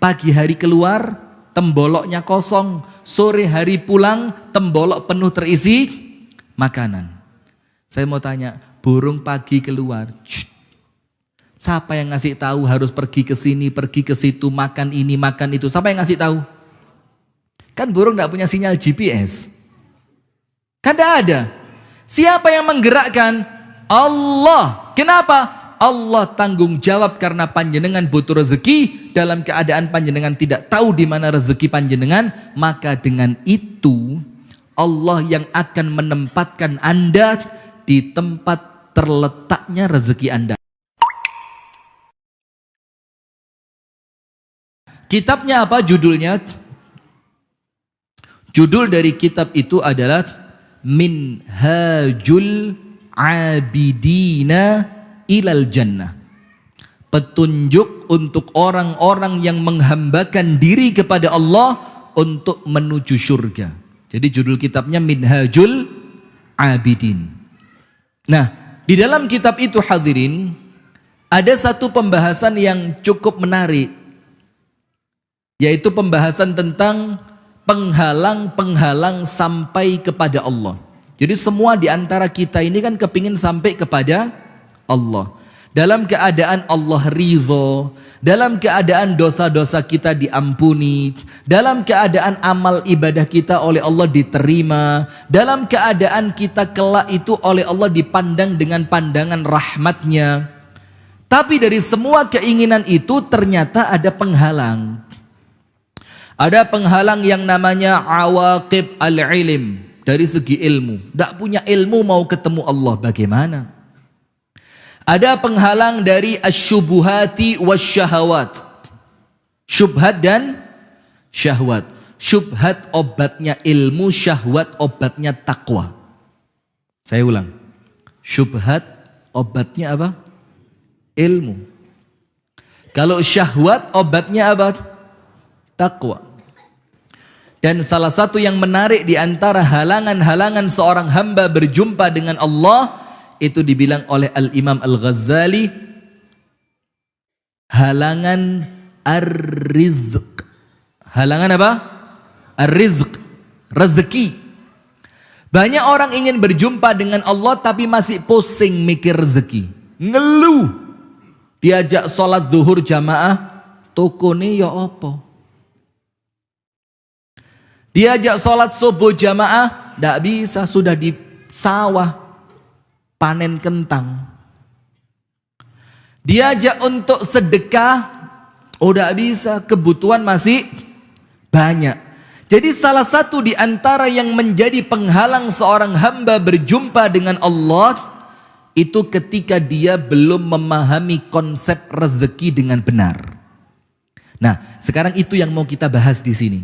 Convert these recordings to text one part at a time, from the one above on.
Pagi hari keluar, temboloknya kosong. Sore hari pulang, tembolok penuh terisi makanan. Saya mau tanya, burung pagi keluar, siapa yang ngasih tahu harus pergi ke sini, pergi ke situ, makan ini, makan itu? Siapa yang ngasih tahu? Kan burung tidak punya sinyal GPS. Kan tidak ada. Siapa yang menggerakkan? Allah. Kenapa? Allah tanggung jawab karena panjenengan butuh rezeki. Dalam keadaan panjenengan tidak tahu di mana rezeki panjenengan, maka dengan itu Allah yang akan menempatkan Anda di tempat terletaknya rezeki Anda. Kitabnya apa judulnya? Judul dari kitab itu adalah Minhajul Abidina Ilal Jannah. Petunjuk untuk orang-orang yang menghambakan diri kepada Allah untuk menuju surga. Jadi judul kitabnya Minhajul Abidin. Nah, di dalam kitab itu hadirin, ada satu pembahasan yang cukup menarik, yaitu pembahasan tentang penghalang-penghalang sampai kepada Allah. Jadi semua di antara kita ini kan kepingin sampai kepada Allah. Dalam keadaan Allah ridho, dalam keadaan dosa-dosa kita diampuni, dalam keadaan amal ibadah kita oleh Allah diterima, dalam keadaan kita kelak itu oleh Allah dipandang dengan pandangan rahmatnya. Tapi dari semua keinginan itu ternyata ada penghalang. Ada penghalang yang namanya awaqib al-ilm, dari segi ilmu. Tidak punya ilmu mau ketemu Allah, bagaimana? Ada penghalang dari asyubuhati wasyahawat. Syubhat dan syahwat. Syubhat obatnya ilmu, syahwat obatnya takwa. Saya ulang. Syubhat obatnya apa? Ilmu. Kalau syahwat obatnya apa? Takwa. Dan salah satu yang menarik di antara halangan-halangan seorang hamba berjumpa dengan Allah, itu dibilang oleh Al-Imam Al-Ghazali, halangan ar-rizq. Halangan apa? Ar-rizq, rezeki. Banyak orang ingin berjumpa dengan Allah tapi masih pusing mikir rezeki. Ngeluh. Diajak sholat zuhur jamaah, toko ini ya apa? Diajak sholat subuh jamaah, tidak bisa, sudah di sawah panen kentang. Diajak untuk sedekah, tidak bisa, kebutuhan masih banyak. Jadi salah satu di antara yang menjadi penghalang seorang hamba berjumpa dengan Allah, itu ketika dia belum memahami konsep rezeki dengan benar. Nah, sekarang itu yang mau kita bahas di sini.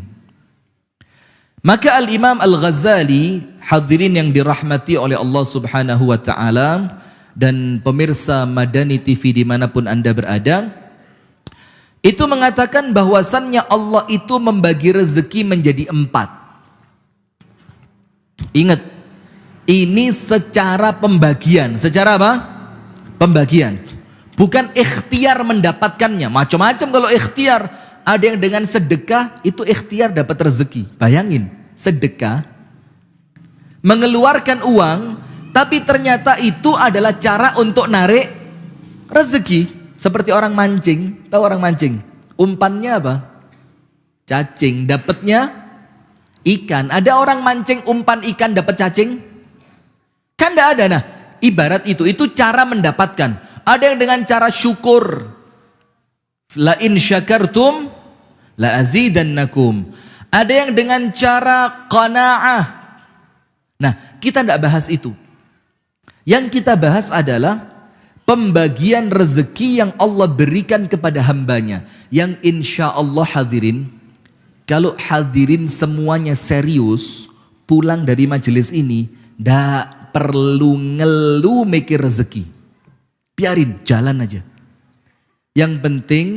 Maka Al-Imam Al-Ghazali, hadirin yang dirahmati oleh Allah Subhanahu wa ta'ala, dan pemirsa Madani TV dimanapun Anda berada, itu mengatakan bahwasannya Allah itu membagi rezeki menjadi 4. Ingat, ini secara pembagian. Secara apa? Pembagian. Bukan ikhtiar mendapatkannya. Macam-macam kalau ikhtiar. Ada yang dengan sedekah itu ikhtiar dapat rezeki. Bayangin, sedekah mengeluarkan uang, tapi ternyata itu adalah cara untuk narik rezeki. Seperti orang mancing. Tahu orang mancing? Umpannya apa? Cacing. Dapatnya ikan. Ada orang mancing umpan ikan dapat cacing? Kan tidak ada. Nah, ibarat itu cara mendapatkan. Ada yang dengan cara syukur. La in syakartum la azidannakum. Ada yang dengan cara qanaah. Nah, kita tidak bahas itu. Yang kita bahas adalah pembagian rezeki yang Allah berikan kepada hambanya. Yang insya Allah hadirin, kalau hadirin semuanya serius, pulang dari majelis ini, tidak perlu ngeluh mikir rezeki. Biarin, jalan aja. Yang penting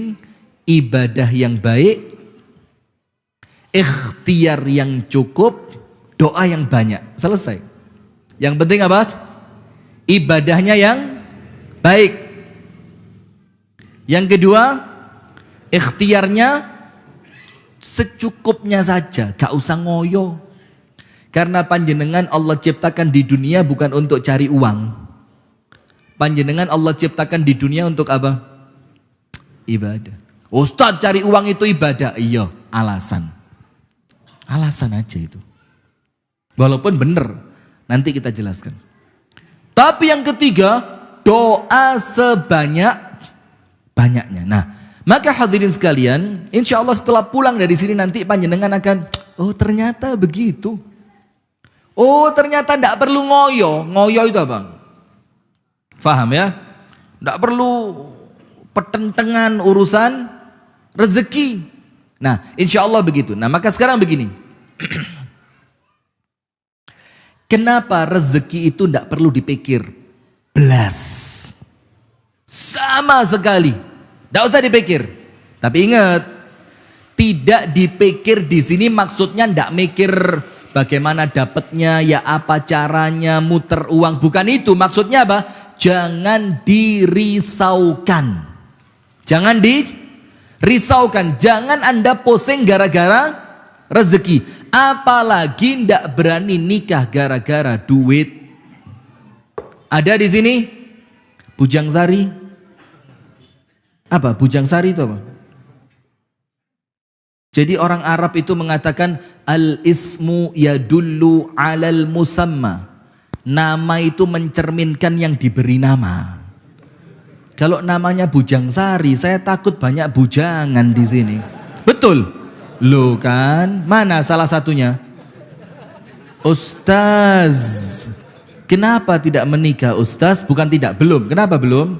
ibadah yang baik, ikhtiar yang cukup, doa yang banyak. Selesai. Yang penting apa? Ibadahnya yang baik. Yang kedua, ikhtiarnya secukupnya saja, gak usah ngoyo. Karena panjenengan Allah ciptakan di dunia bukan untuk cari uang. Panjenengan Allah ciptakan di dunia untuk apa? Ibadah. Ustadz, cari uang itu ibadah. Iya, alasan. Alasan aja itu. Walaupun benar, nanti kita jelaskan. Tapi yang ketiga, doa sebanyak-banyaknya. Nah, maka hadirin sekalian, insya Allah setelah pulang dari sini nanti panjenengan akan, oh ternyata begitu. Oh ternyata tidak perlu ngoyo. Ngoyo itu apa? Faham ya? Tidak perlu pertentangan urusan rezeki. Nah insya Allah begitu. Nah maka sekarang begini. Kenapa rezeki itu tidak perlu dipikir? Belas. Sama sekali. Tidak usah dipikir. Tapi ingat, tidak dipikir di sini maksudnya tidak mikir bagaimana dapatnya, ya apa caranya, muter uang. Bukan itu maksudnya apa? Jangan dirisaukan. Jangan dirisaukan. Jangan Anda pusing gara-gara rezeki. Apalagi tidak berani nikah gara-gara duit. Ada di sini bujang sari. Apa? Bujang sari itu apa? Jadi orang Arab itu mengatakan al-ismu yadullu alal musamma. Nama itu mencerminkan yang diberi nama. Kalau namanya bujang sari, saya takut banyak bujangan di sini. Betul? Loh kan? Mana salah satunya? Ustaz. Kenapa tidak menikah Ustaz? Bukan tidak, belum. Kenapa belum?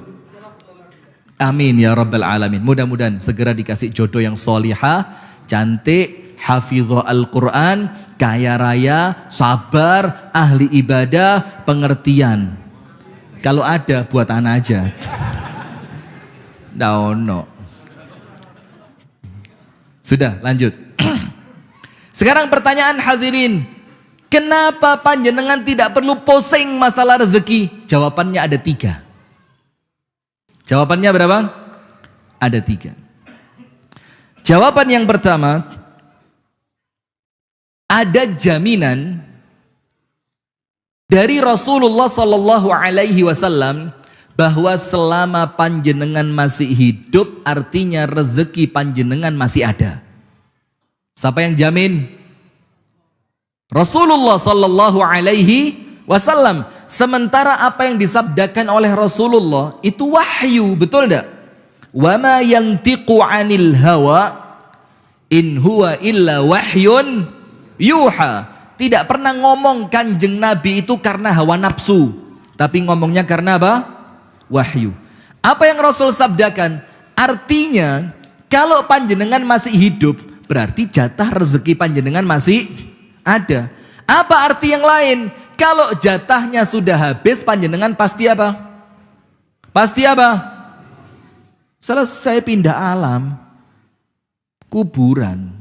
Amin ya rabbal alamin. Mudah-mudahan segera dikasih jodoh yang solihah, cantik, hafizah Al-Quran, kaya raya, sabar, ahli ibadah, pengertian. Kalau ada buat anak aja. No. Sudah lanjut. Sekarang pertanyaan hadirin, kenapa panjenengan tidak perlu pusing masalah rezeki? Jawabannya ada 3. Jawabannya berapa? Ada 3. Jawaban yang pertama, ada jaminan dari Rasulullah Sallallahu Alaihi Wasallam bahwa selama panjenengan masih hidup, artinya rezeki panjenengan masih ada. Siapa yang jamin? Rasulullah Sallallahu Alaihi Wasallam. Sementara apa yang disabdakan oleh Rasulullah itu wahyu, betul tidak? Wa ma yantiqu 'anil hawa in huwa illa wahyun yuha. Tidak pernah ngomong Kanjeng Nabi itu karena hawa nafsu, tapi ngomongnya karena apa? Wahyu. Apa yang Rasul sabdakan? Artinya kalau panjenengan masih hidup, berarti jatah rezeki panjenengan masih ada. Apa arti yang lain? Kalau jatahnya sudah habis, panjenengan pasti apa? Pasti apa? Selesai pindah alam, kuburan.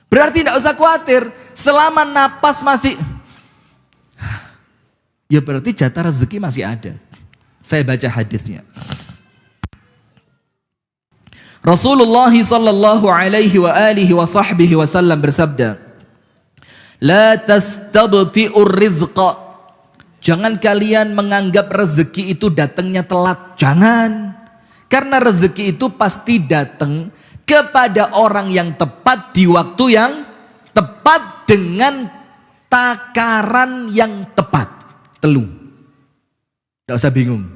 Berarti tidak usah khawatir, selama napas masih, ya berarti jatah rezeki masih ada. Saya baca hadisnya. Rasulullah sallallahu alaihi wa alihi wa sahbihi wasallam bersabda, la tastabti'ur rizqa. Jangan kalian menganggap rezeki itu datangnya telat. Jangan. Karena rezeki itu pasti datang kepada orang yang tepat di waktu yang tepat dengan takaran yang tepat. Telu. Tidak usah bingung.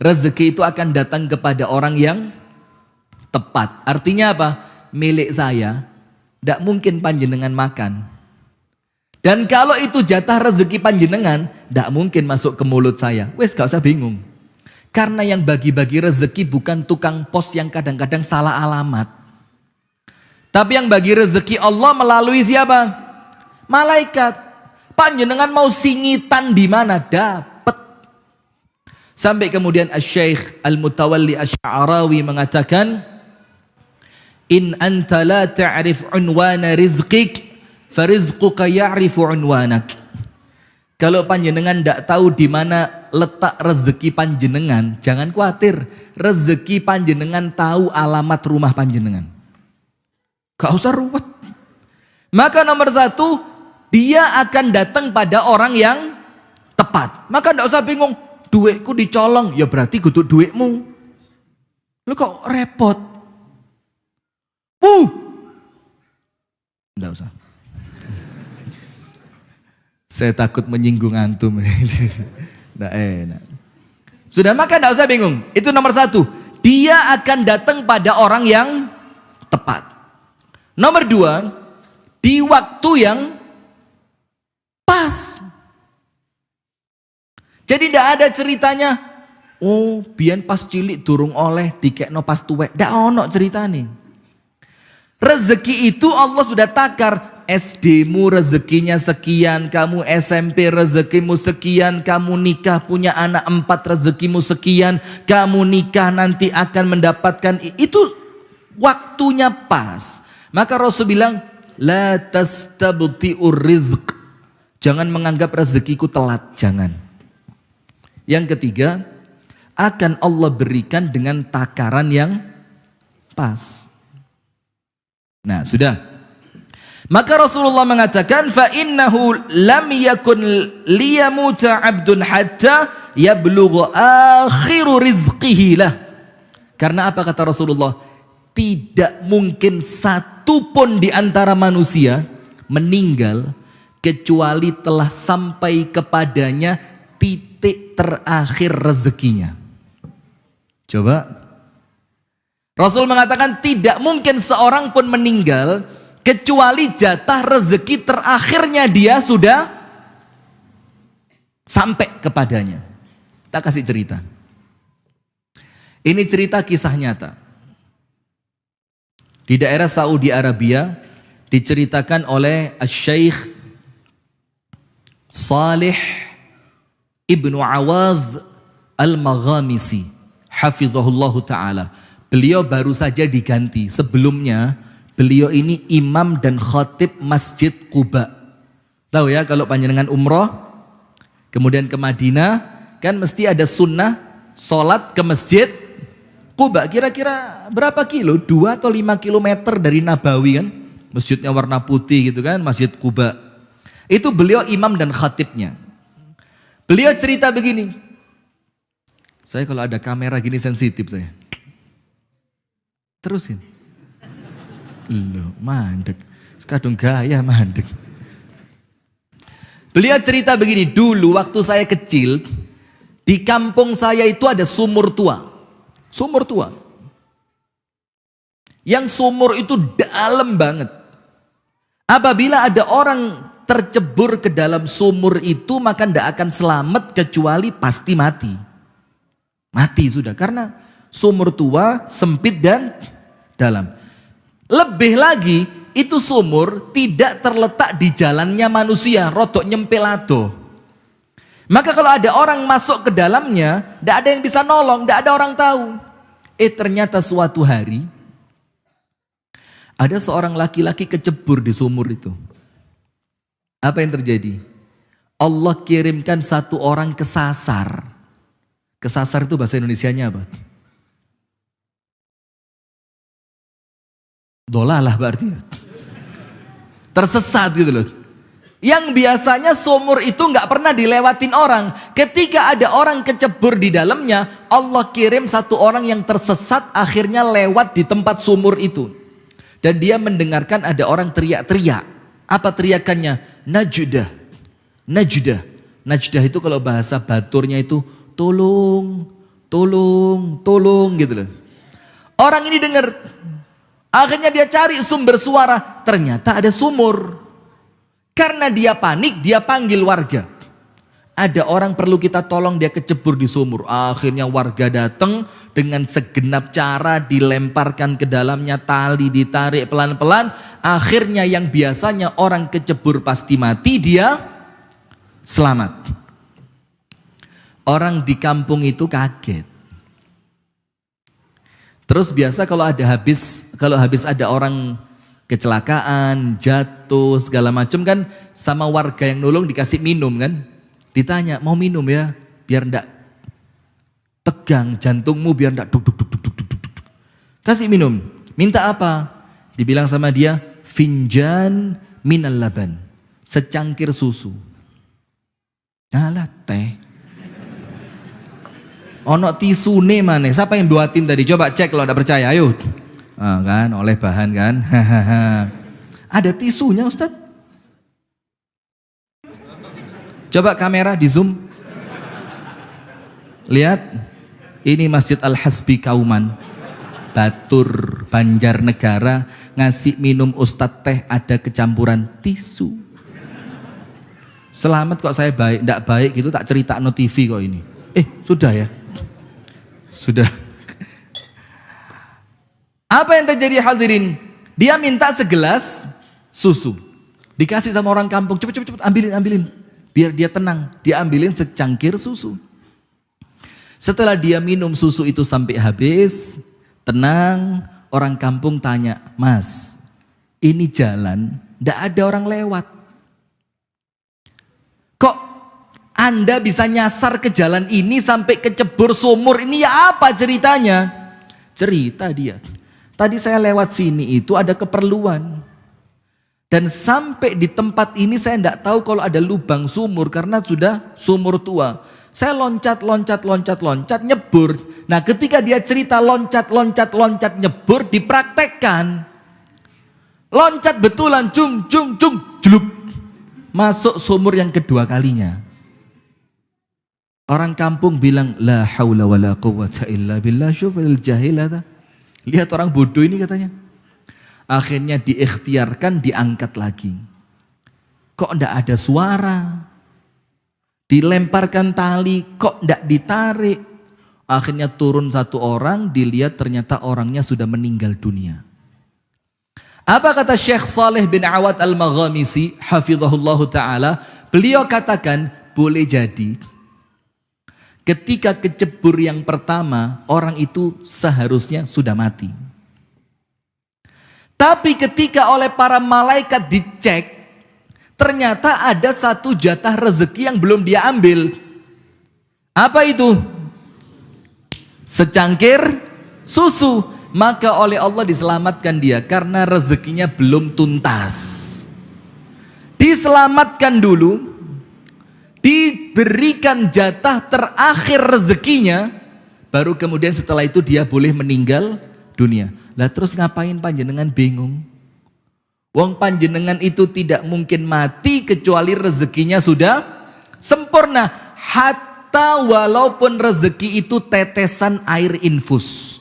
Rezeki itu akan datang kepada orang yang tepat. Artinya apa? Milik saya. Tidak mungkin panjenengan makan. Dan kalau itu jatah rezeki panjenengan, tidak mungkin masuk ke mulut saya. Wes gak usah bingung. Karena yang bagi-bagi rezeki bukan tukang pos yang kadang-kadang salah alamat. Tapi yang bagi rezeki Allah melalui siapa? Malaikat. Panjenengan mau singitan di mana? Dapat. Sampai kemudian Asy-Syaikh Al-Mutawalli Asy-Sya'rawi mengatakan, in anta la ta'rif unwana rizqik, farizquka ya'rifu unwanak. Kalau panjenengan tidak tahu di mana letak rezeki panjenengan, jangan khawatir. Rezeki panjenengan tahu alamat rumah panjenengan. Gak usah ruwet. Maka nomor satu, dia akan datang pada orang yang tepat. Maka gak usah bingung, duitku dicolong, ya berarti kudu duitmu. Lu kok repot? Gak usah. Saya takut menyinggung antum. Nggak enak. Sudah, maka gak usah bingung. Itu nomor satu. Dia akan datang pada orang yang tepat. Nomor dua, di waktu yang pas. Jadi tidak ada ceritanya, oh biyen pas cilik durung oleh dikekno pas tuwek. Ndak ono ceritane. Rezeki itu Allah sudah takar. SD-mu rezekinya sekian, kamu SMP rezekimu sekian, kamu nikah punya anak 4 rezekimu sekian, kamu nikah nanti akan mendapatkan itu waktunya pas. Maka Rasul bilang, la tastabti'ur rizq. Jangan menganggap rezekiku telat, jangan. Yang ketiga, akan Allah berikan dengan takaran yang pas. Nah, sudah. Maka Rasulullah mengatakan, fa innahu lam yakun liyamuta 'abdun hatta yablugha akhiru rizqihi lah. Karena apa kata Rasulullah? Tidak mungkin satu pun di antara manusia meninggal kecuali telah sampai kepadanya titik terakhir rezekinya. Coba. Rasul mengatakan tidak mungkin seorang pun meninggal kecuali jatah rezeki terakhirnya dia sudah sampai kepadanya. Kita kasih cerita. Ini cerita kisah nyata. Di daerah Saudi Arabia diceritakan oleh Syekh Salih Ibnu Awadh Al-Maghamisi hafizahullahu ta'ala. Beliau baru saja diganti. Sebelumnya beliau ini imam dan khatib Masjid Quba. Tahu ya, kalau panjenengan umroh kemudian ke Madinah kan mesti ada sunnah sholat ke Masjid Quba. Kira-kira berapa kilo? 2 atau 5 kilometer dari Nabawi kan. Masjidnya warna putih gitu kan, Masjid Quba. Itu beliau imam dan khatibnya. Beliau cerita begini. Saya kalau ada kamera gini sensitif saya. Terusin. Loh, mandek. Sekadung gaya mandek. Beliau cerita begini, dulu waktu saya kecil, di kampung saya itu ada sumur tua. Sumur tua. Yang sumur itu dalam banget. Apabila ada orang tercebur ke dalam sumur itu, maka tidak akan selamat kecuali pasti mati. Mati sudah, karena sumur tua, sempit dan dalam. Lebih lagi, itu sumur tidak terletak di jalannya manusia, rodok nyempelado. Maka kalau ada orang masuk ke dalamnya, tidak ada yang bisa nolong, tidak ada orang tahu. Ternyata suatu hari, ada seorang laki-laki kecebur di sumur itu. Apa yang terjadi? Allah kirimkan satu orang kesasar. Kesasar itu bahasa Indonesianya apa? Dolalah berarti ya. Tersesat gitu loh. Yang biasanya sumur itu nggak pernah dilewatin orang. Ketika ada orang kecebur di dalamnya, Allah kirim satu orang yang tersesat akhirnya lewat di tempat sumur itu. Dan dia mendengarkan ada orang teriak-teriak. Apa teriakannya? Najdah. Najdah. Najdah itu kalau bahasa Baturnya itu tolong, tolong, tolong gitu loh. Orang ini dengar. Akhirnya dia cari sumber suara, ternyata ada sumur. Karena dia panik, dia panggil warga. Ada orang perlu kita tolong, dia kecebur di sumur. Akhirnya warga datang dengan segenap cara, dilemparkan ke dalamnya, tali ditarik pelan-pelan. Akhirnya yang biasanya orang kecebur pasti mati, dia selamat. Orang di kampung itu kaget. Terus biasa kalau habis ada orang kecelakaan, jatuh, segala macam kan sama warga yang nolong dikasih minum kan. Ditanya, mau minum ya? Biar enggak tegang jantungmu, biar enggak duk duk duk duk duk duk. Kasih minum. Minta apa? Dibilang sama dia, finjan minal laban, secangkir susu. Alah teh. Ono tisune mana? Siapa yang buatin tadi? Coba cek kalau tidak percaya, ayo. Kan, oleh bahan kan. Ada tisunya Ustadz. Coba kamera di zoom. Lihat, ini Masjid Al-Hasbi Kauman, Batur, Banjarnegara, ngasih minum Ustadz teh ada kecampuran tisu. Selamat kok saya baik, tidak baik gitu tak cerita no TV kok ini. Sudah ya. Sudah. Apa yang terjadi hadirin? Dia minta segelas susu. Dikasih sama orang kampung, cepet ambilin. Biar dia tenang, dia ambilin secangkir susu. Setelah dia minum susu itu sampai habis, tenang, orang kampung tanya, Mas, ini jalan, tidak ada orang lewat. Kok Anda bisa nyasar ke jalan ini sampai kecebur sumur, ini ya apa ceritanya? Cerita dia, tadi saya lewat sini itu ada keperluan. Dan sampai di tempat ini saya tidak tahu kalau ada lubang sumur karena sudah sumur tua. Saya loncat, nyebur. Nah ketika dia cerita loncat, nyebur, dipraktekkan. Loncat betulan, cung, jelup. Masuk sumur yang kedua kalinya. Orang kampung bilang, la haula wa la quwwata illa billah, syufil jahilata. Lihat orang bodoh ini katanya. Akhirnya diikhtiarkan, diangkat lagi. Kok enggak ada suara? Dilemparkan tali, kok enggak ditarik? Akhirnya turun satu orang, dilihat ternyata orangnya sudah meninggal dunia. Apa kata Syekh Saleh bin Awad Al-Maghamisi, hafizahullahu ta'ala, beliau katakan, boleh jadi ketika kecebur yang pertama, orang itu seharusnya sudah mati. Tapi ketika oleh para malaikat dicek, ternyata ada satu jatah rezeki yang belum dia ambil. Apa itu? Secangkir susu. Maka oleh Allah diselamatkan dia karena rezekinya belum tuntas. Diselamatkan dulu, diberikan jatah terakhir rezekinya, baru kemudian setelah itu dia boleh meninggal dunia. Lah terus ngapain panjenengan bingung? Wong panjenengan itu tidak mungkin mati kecuali rezekinya sudah sempurna. Hatta walaupun rezeki itu tetesan air infus.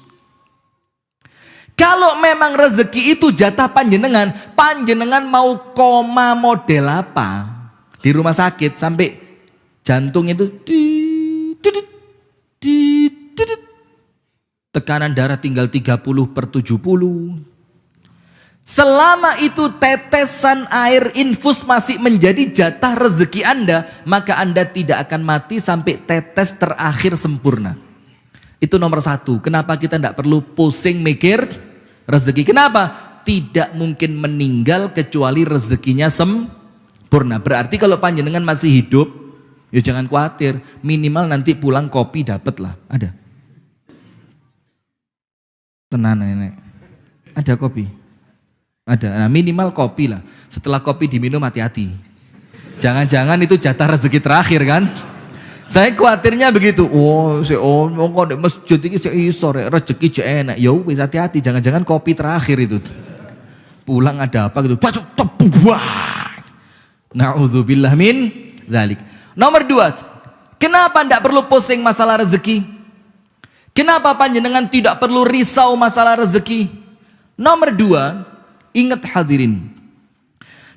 Kalau memang rezeki itu jatah panjenengan, panjenengan mau koma model apa? Di rumah sakit sampai jantung itu tekanan darah tinggal 30/70. Selama itu tetesan air infus masih menjadi jatah rezeki Anda, maka Anda tidak akan mati sampai tetes terakhir sempurna. Itu nomor satu. Kenapa kita tidak perlu pusing mikir rezeki? Kenapa? Tidak mungkin meninggal kecuali rezekinya sempurna. Berarti kalau panjenengan masih hidup, ya jangan khawatir. Minimal nanti pulang kopi dapat lah. Ada. Tenan nenek. Ada kopi. Ada. Nah, minimal kopi lah. Setelah kopi diminum hati-hati. Jangan-jangan itu jatah rezeki terakhir kan? Saya khawatirnya begitu. Kok di masjid ini sore rezeki je enak. Ya wis hati-hati. Jangan-jangan kopi terakhir itu. Pulang ada apa gitu. Na'udzubillah min dzalik. Nomor 2. Kenapa tidak perlu pusing masalah rezeki? Kenapa panjenengan tidak perlu risau masalah rezeki? Nomor 2, ingat hadirin.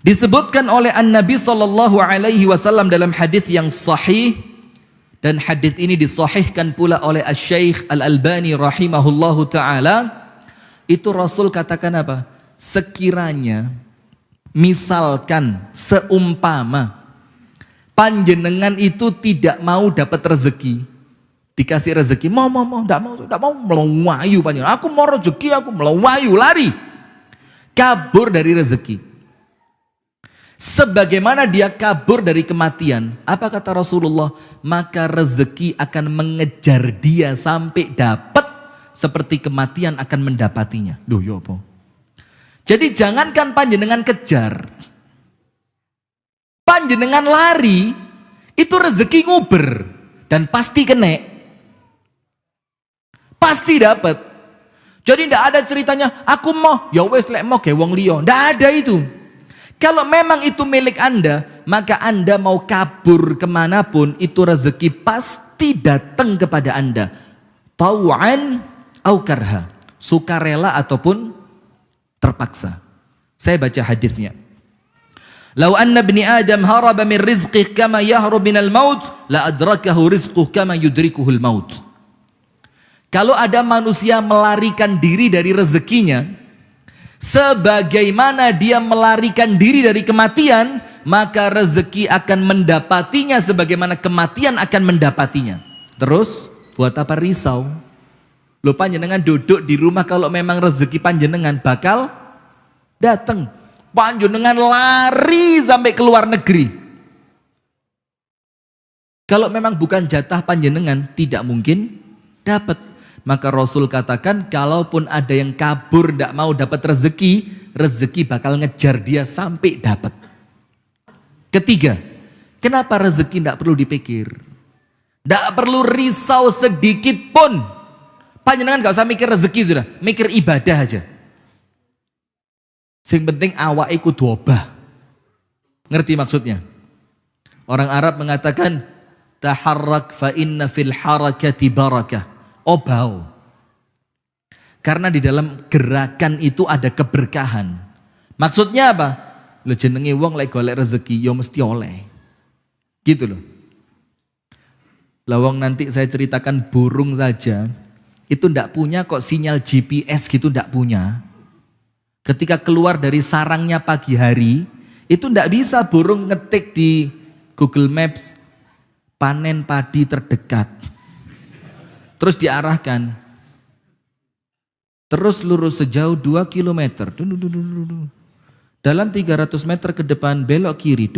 Disebutkan oleh An-Nabi SAW dalam hadis yang sahih, dan hadis ini disahihkan pula oleh Asy-Syaikh Al-Albani rahimahullahu taala. Itu Rasul katakan apa? Sekiranya, misalkan, seumpama panjenengan itu tidak mau dapat rezeki, dikasih rezeki, mau, tidak mau melawayu panjenengan. Aku mau rezeki, aku melawayu, lari, kabur dari rezeki. Sebagaimana dia kabur dari kematian, apa kata Rasulullah? Maka rezeki akan mengejar dia sampai dapat, seperti kematian akan mendapatinya. Duh, ya apa? Jadi jangankan panjenengan kejar, panjenengan lari, itu rezeki nguber dan pasti kena, pasti dapat. Jadi tidak ada ceritanya aku mau ya wes lek mau ge wong liya, tidak ada itu. Kalau memang itu milik Anda, maka Anda mau kabur kemanapun, itu rezeki pasti datang kepada Anda, tau'an au karha, sukarela ataupun terpaksa. Saya baca hadisnya. Lau anna ibni Adam haraba min rizqih kama yahrub minal maut, la adrakahu rizquh kama yudrikuhul maut. Kalau ada manusia melarikan diri dari rezekinya, sebagaimana dia melarikan diri dari kematian, maka rezeki akan mendapatinya sebagaimana kematian akan mendapatinya. Terus, buat apa risau? Lo panjenengan duduk di rumah, kalau memang rezeki panjenengan bakal datang. Panjenengan lari sampai ke luar negeri. Kalau memang bukan jatah panjenengan, tidak mungkin dapat. Maka Rasul katakan, kalaupun ada yang kabur tidak mau dapat rezeki, rezeki bakal ngejar dia sampai dapat. Ketiga, kenapa rezeki tidak perlu dipikir? Tidak perlu risau sedikit pun. Panjenengan gak usah mikir rezeki sudah, mikir ibadah aja. Sing penting awake kudu obah. Ngerti maksudnya? Orang Arab mengatakan taharrak fa inna fil harakati barakah. Obah. Karena di dalam gerakan itu ada keberkahan. Maksudnya apa? Lo jenenge wong lek golek rezeki yo mesti oleh. Gitu loh. Lawang nanti saya ceritakan burung saja, itu ndak punya kok sinyal GPS gitu, ndak punya. Ketika keluar dari sarangnya pagi hari, itu ndak bisa burung ngetik di Google Maps panen padi terdekat. Terus diarahkan. Terus lurus sejauh 2 km. Dalam 300 meter ke depan belok kiri.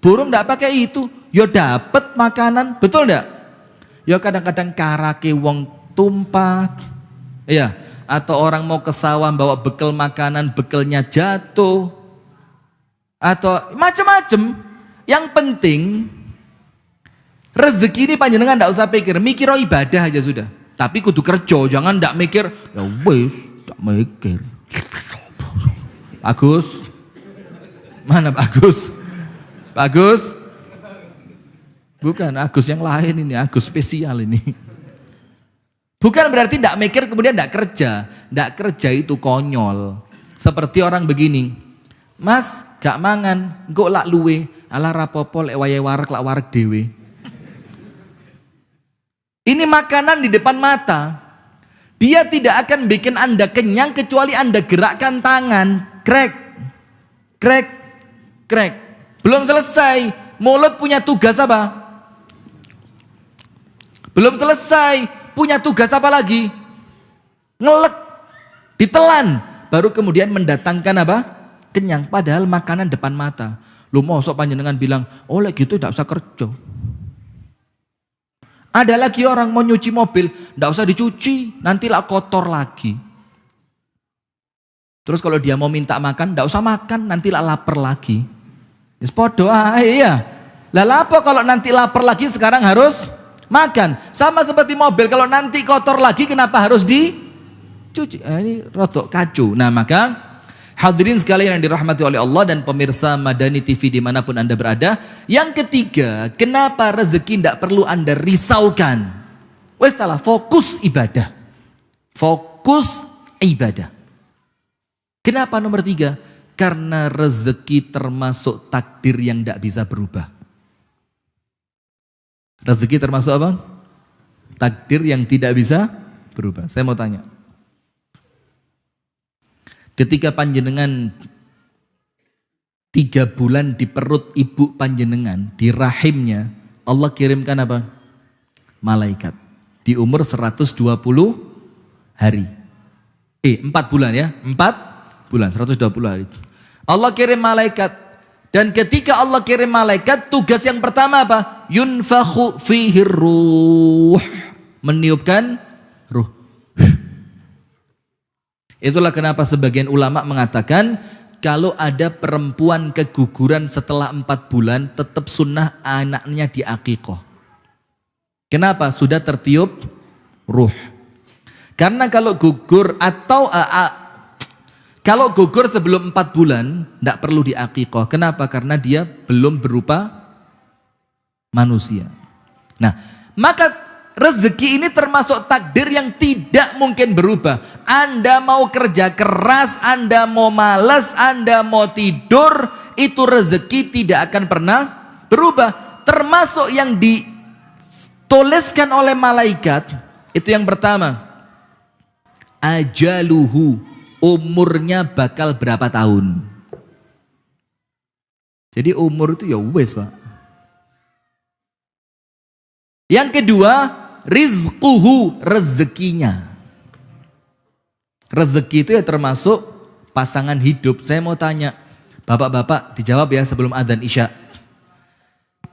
Burung ndak pakai itu, yo dapat makanan, betul ndak? Yo kadang-kadang karake wong tumpah, ya, atau orang mau ke sawah bawa bekal makanan, bekalnya jatuh, atau macam-macam. Yang penting rezeki ini panjenengan tidak usah pikir, mikir ibadah aja sudah. Tapi kudu kerja, jangan tidak mikir, ya wes, tidak mikir. Agus, mana Pak Agus? Pak Agus? Bukan Agus yang lain ini, Agus spesial ini. Bukan berarti tidak mikir kemudian tidak kerja. Tidak kerja itu konyol. Seperti orang begini, Mas gak mangan, engko lak luwe, ala rapopo lek wayahe wareg lak wareg dhewe. Ini makanan di depan mata. Dia tidak akan bikin Anda kenyang kecuali Anda gerakkan tangan, krek, krek, krek. Belum selesai, mulut punya tugas apa? Belum selesai, punya tugas apa lagi? Ngelek, ditelan, baru kemudian mendatangkan apa? Kenyang, padahal makanan depan mata. Lu mau sok panjenengan bilang, oh lek gitu tidak usah kerja. Ada lagi orang mau nyuci mobil, tidak usah dicuci, nantilah kotor lagi. Terus kalau dia mau minta makan, tidak usah makan, nantilah lapar lagi. Yes, podo, iya. Lah apa kalau nanti lapar lagi sekarang harus makan? Sama seperti mobil, kalau nanti kotor lagi kenapa harus dicuci? Ini rotok kacau. Nah maka hadirin sekalian yang dirahmati oleh Allah dan pemirsa Madani TV dimanapun Anda berada. Yang ketiga, kenapa rezeki tidak perlu Anda risaukan? Wes salah, fokus ibadah. Fokus ibadah. Kenapa nomor 3? Karena rezeki termasuk takdir yang tidak bisa berubah. Rezeki termasuk apa? Takdir yang tidak bisa berubah. Saya mau tanya. Ketika panjenengan 3 bulan di perut ibu panjenengan, di rahimnya, Allah kirimkan apa? Malaikat. Di umur 120 hari. 4 bulan ya, 4 bulan, 120 hari. Allah kirim malaikat. Dan ketika Allah kirim malaikat, tugas yang pertama apa? Yunfakhu fihi ruh. Meniupkan ruh. Itulah kenapa sebagian ulama mengatakan kalau ada perempuan keguguran setelah 4 bulan tetap sunnah anaknya diakikoh. Kenapa? Sudah tertiup ruh. Karena kalau gugur atau kalau gugur sebelum 4 bulan tidak perlu diakikoh. Kenapa? Karena dia belum berupa manusia. Nah, maka rezeki ini termasuk takdir yang tidak mungkin berubah. Anda mau kerja keras, Anda mau malas, Anda mau tidur, itu rezeki tidak akan pernah berubah. Termasuk yang dituliskan oleh malaikat, itu yang pertama, ajaluhu, umurnya bakal berapa tahun. Jadi umur itu ya wes Pak. Yang kedua, rizquhu, rezekinya. Rezeki itu ya termasuk pasangan hidup. Saya mau tanya, bapak-bapak dijawab ya sebelum adzan isya.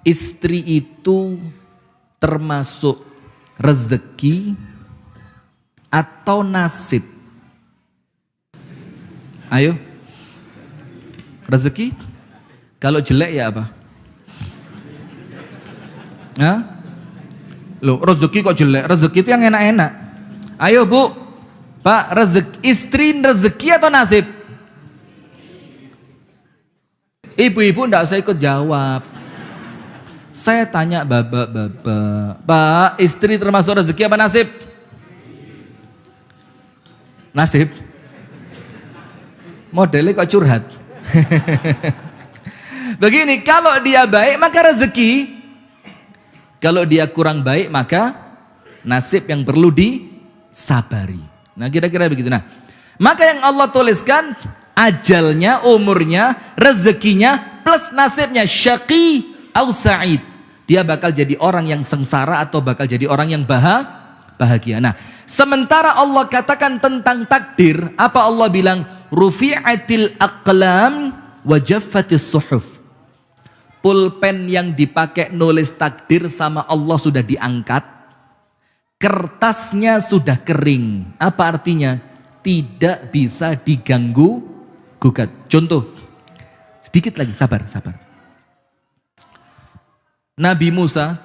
Istri itu termasuk rezeki atau nasib? Ayo. Rezeki? Kalau jelek ya apa? Hah? Loh, rezeki kok jelek? Rezeki itu yang enak-enak. Ayo Bu, Pak, istri rezeki atau nasib? Ibu-ibu enggak usah ikut jawab. Saya tanya bapak-bapak, Pak, istri termasuk rezeki apa nasib? Nasib? Modelnya kok curhat. Begini, kalau dia baik maka rezeki. Kalau dia kurang baik maka nasib yang perlu disabari. Nah kira-kira begitu. Nah maka yang Allah tuliskan ajalnya, umurnya, rezekinya plus nasibnya, syaqi au sa'id. Dia bakal jadi orang yang sengsara atau bakal jadi orang yang bahagia. Nah sementara Allah katakan tentang takdir, apa Allah bilang? Rufi'atil aqlam wa jaffatis suhuf. Pulpen yang dipakai nulis takdir sama Allah sudah diangkat, kertasnya sudah kering. Apa artinya? Tidak bisa diganggu gugat. Contoh, sedikit lagi, sabar. Nabi Musa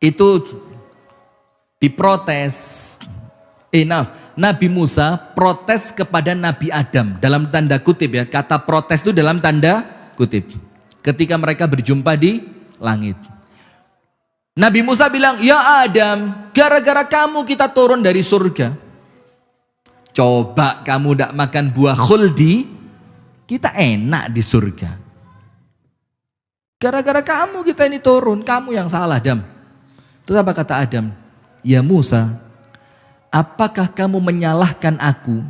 itu diprotes. Nabi Musa protes kepada Nabi Adam, dalam tanda kutip ya, kata protes itu dalam tanda kutip. Ketika mereka berjumpa di langit, Nabi Musa bilang, ya Adam, gara-gara kamu kita turun dari surga. Coba kamu tidak makan buah khuldi, kita enak di surga. Gara-gara kamu kita ini turun, kamu yang salah Adam. Terus apa kata Adam? Ya Musa, apakah kamu menyalahkan aku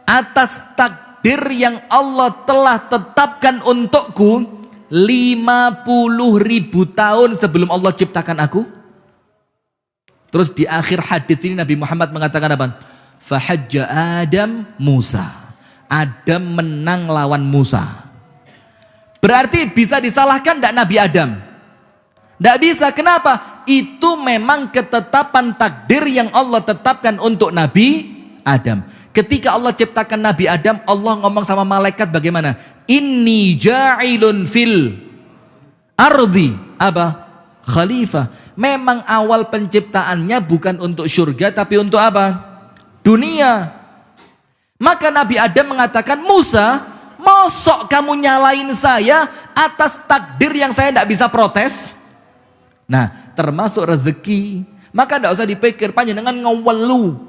atas takdir yang Allah telah tetapkan untukku 50.000 tahun sebelum Allah ciptakan aku? Terus di akhir hadis ini Nabi Muhammad mengatakan apa? Fahajja Adam Musa. Adam menang lawan Musa. Berarti bisa disalahkan tidak Nabi Adam? Tidak bisa. Kenapa? Itu memang ketetapan takdir yang Allah tetapkan untuk Nabi Adam. Ketika Allah ciptakan Nabi Adam, Allah ngomong sama malaikat bagaimana? Inni ja'ilun fil ardi apa? Khalifah. Memang awal penciptaannya bukan untuk surga tapi untuk apa? Dunia. Maka Nabi Adam mengatakan, Musa, mosok kamu nyalain saya atas takdir yang saya tidak bisa protes? Nah, termasuk rezeki. Maka tidak usah dipikir panjenengan ngewelu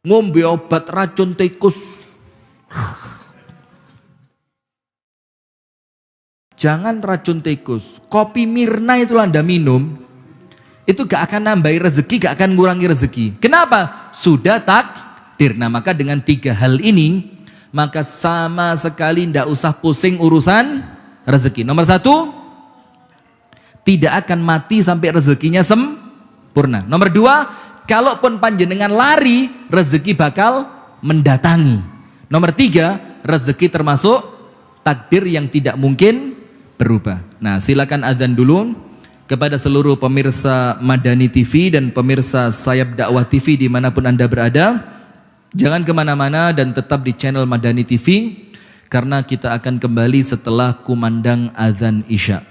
ngombe obat racun tikus. Jangan racun tikus. Kopi Mirna itu Anda minum, itu gak akan nambahi rezeki, gak akan ngurangi rezeki. Kenapa? Sudah takdir. Nah, maka dengan 3 hal ini, maka sama sekali tidak usah pusing urusan rezeki. Nomor 1, tidak akan mati sampai rezekinya sempurna. Nomor 2, kalaupun panjenengan lari, rezeki bakal mendatangi. Nomor 3, rezeki termasuk takdir yang tidak mungkin berubah. Nah, silakan azan dulu. kepada seluruh pemirsa Madani TV dan pemirsa Sayap Dakwah TV dimanapun Anda berada. Jangan kemana-mana dan tetap di channel Madani TV, karena kita akan kembali setelah kumandang azan Isya.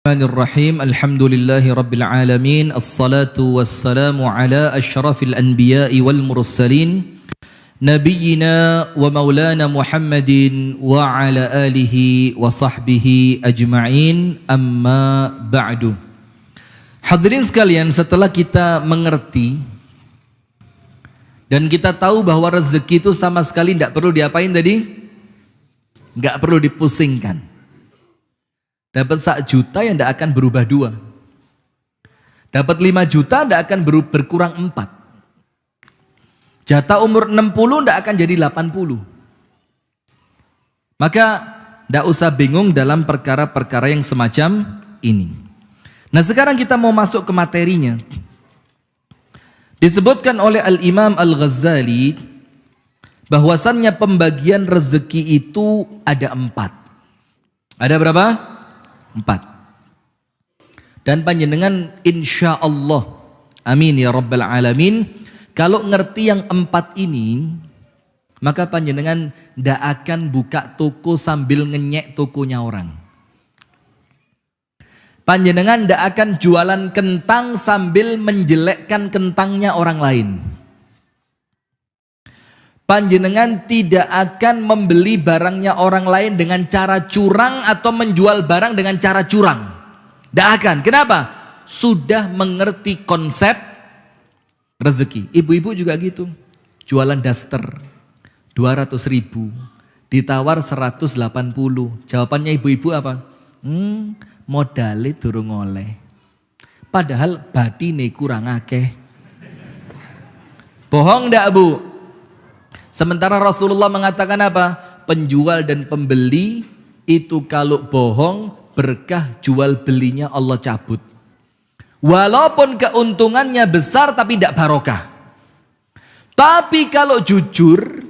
Bismillahirrahmanirrahim. Alhamdulillahi rabbil alamin. Assalatu wassalamu ala asyrafil anbiya'i wal mursalin, Nabiyyina wa maulana Muhammadin wa ala alihi wa sahbihi ajma'in, amma ba'du. Hadirin sekalian, setelah kita mengerti dan kita tahu bahwa rezeki itu sama sekali tidak perlu diapain tadi? Nggak perlu dipusingkan. Dapat 1 juta yang tidak akan berubah 2. Dapat 5 juta tidak akan berkurang 4. Jatah umur 60 tidak akan jadi 80. Maka tidak usah bingung dalam perkara-perkara yang semacam ini. Nah, sekarang kita mau masuk ke materinya. Disebutkan oleh Al-Imam Al-Ghazali bahwasannya pembagian rezeki itu ada 4. Ada berapa? 4. Dan panjenengan insya Allah, amin ya rabbal alamin, kalau ngerti yang 4 ini, maka panjenengan ndak akan buka toko sambil ngenyek tokonya orang. Panjenengan ndak akan jualan kentang sambil menjelekkan kentangnya orang lain. Panjenengan tidak akan membeli barangnya orang lain dengan cara curang atau menjual barang dengan cara curang. Tidak akan. Kenapa? Sudah mengerti konsep rezeki. Ibu-ibu juga gitu. Jualan daster 200.000, ditawar 180. Jawabannya ibu-ibu apa? Modalnya durung oleh. Padahal badine kurang akeh. Bohong ndak, Bu? Sementara Rasulullah mengatakan apa? Penjual dan pembeli itu kalau bohong, berkah jual belinya Allah cabut. Walaupun keuntungannya besar tapi tidak barokah. Tapi kalau jujur,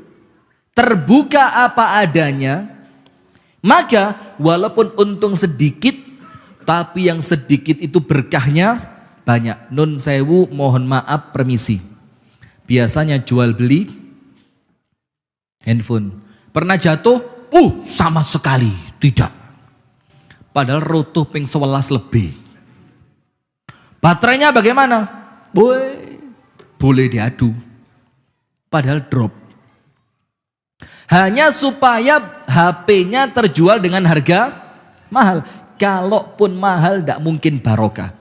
terbuka apa adanya, maka walaupun untung sedikit, tapi yang sedikit itu berkahnya banyak. Nun sewu, mohon maaf, permisi. Biasanya jual beli handphone. Pernah jatuh? Sama sekali tidak. Padahal rotuh ping 11 lebih. Baterainya bagaimana? Boleh diadu. Padahal drop. Hanya supaya HP-nya terjual dengan harga mahal. Kalaupun mahal tidak mungkin barokah.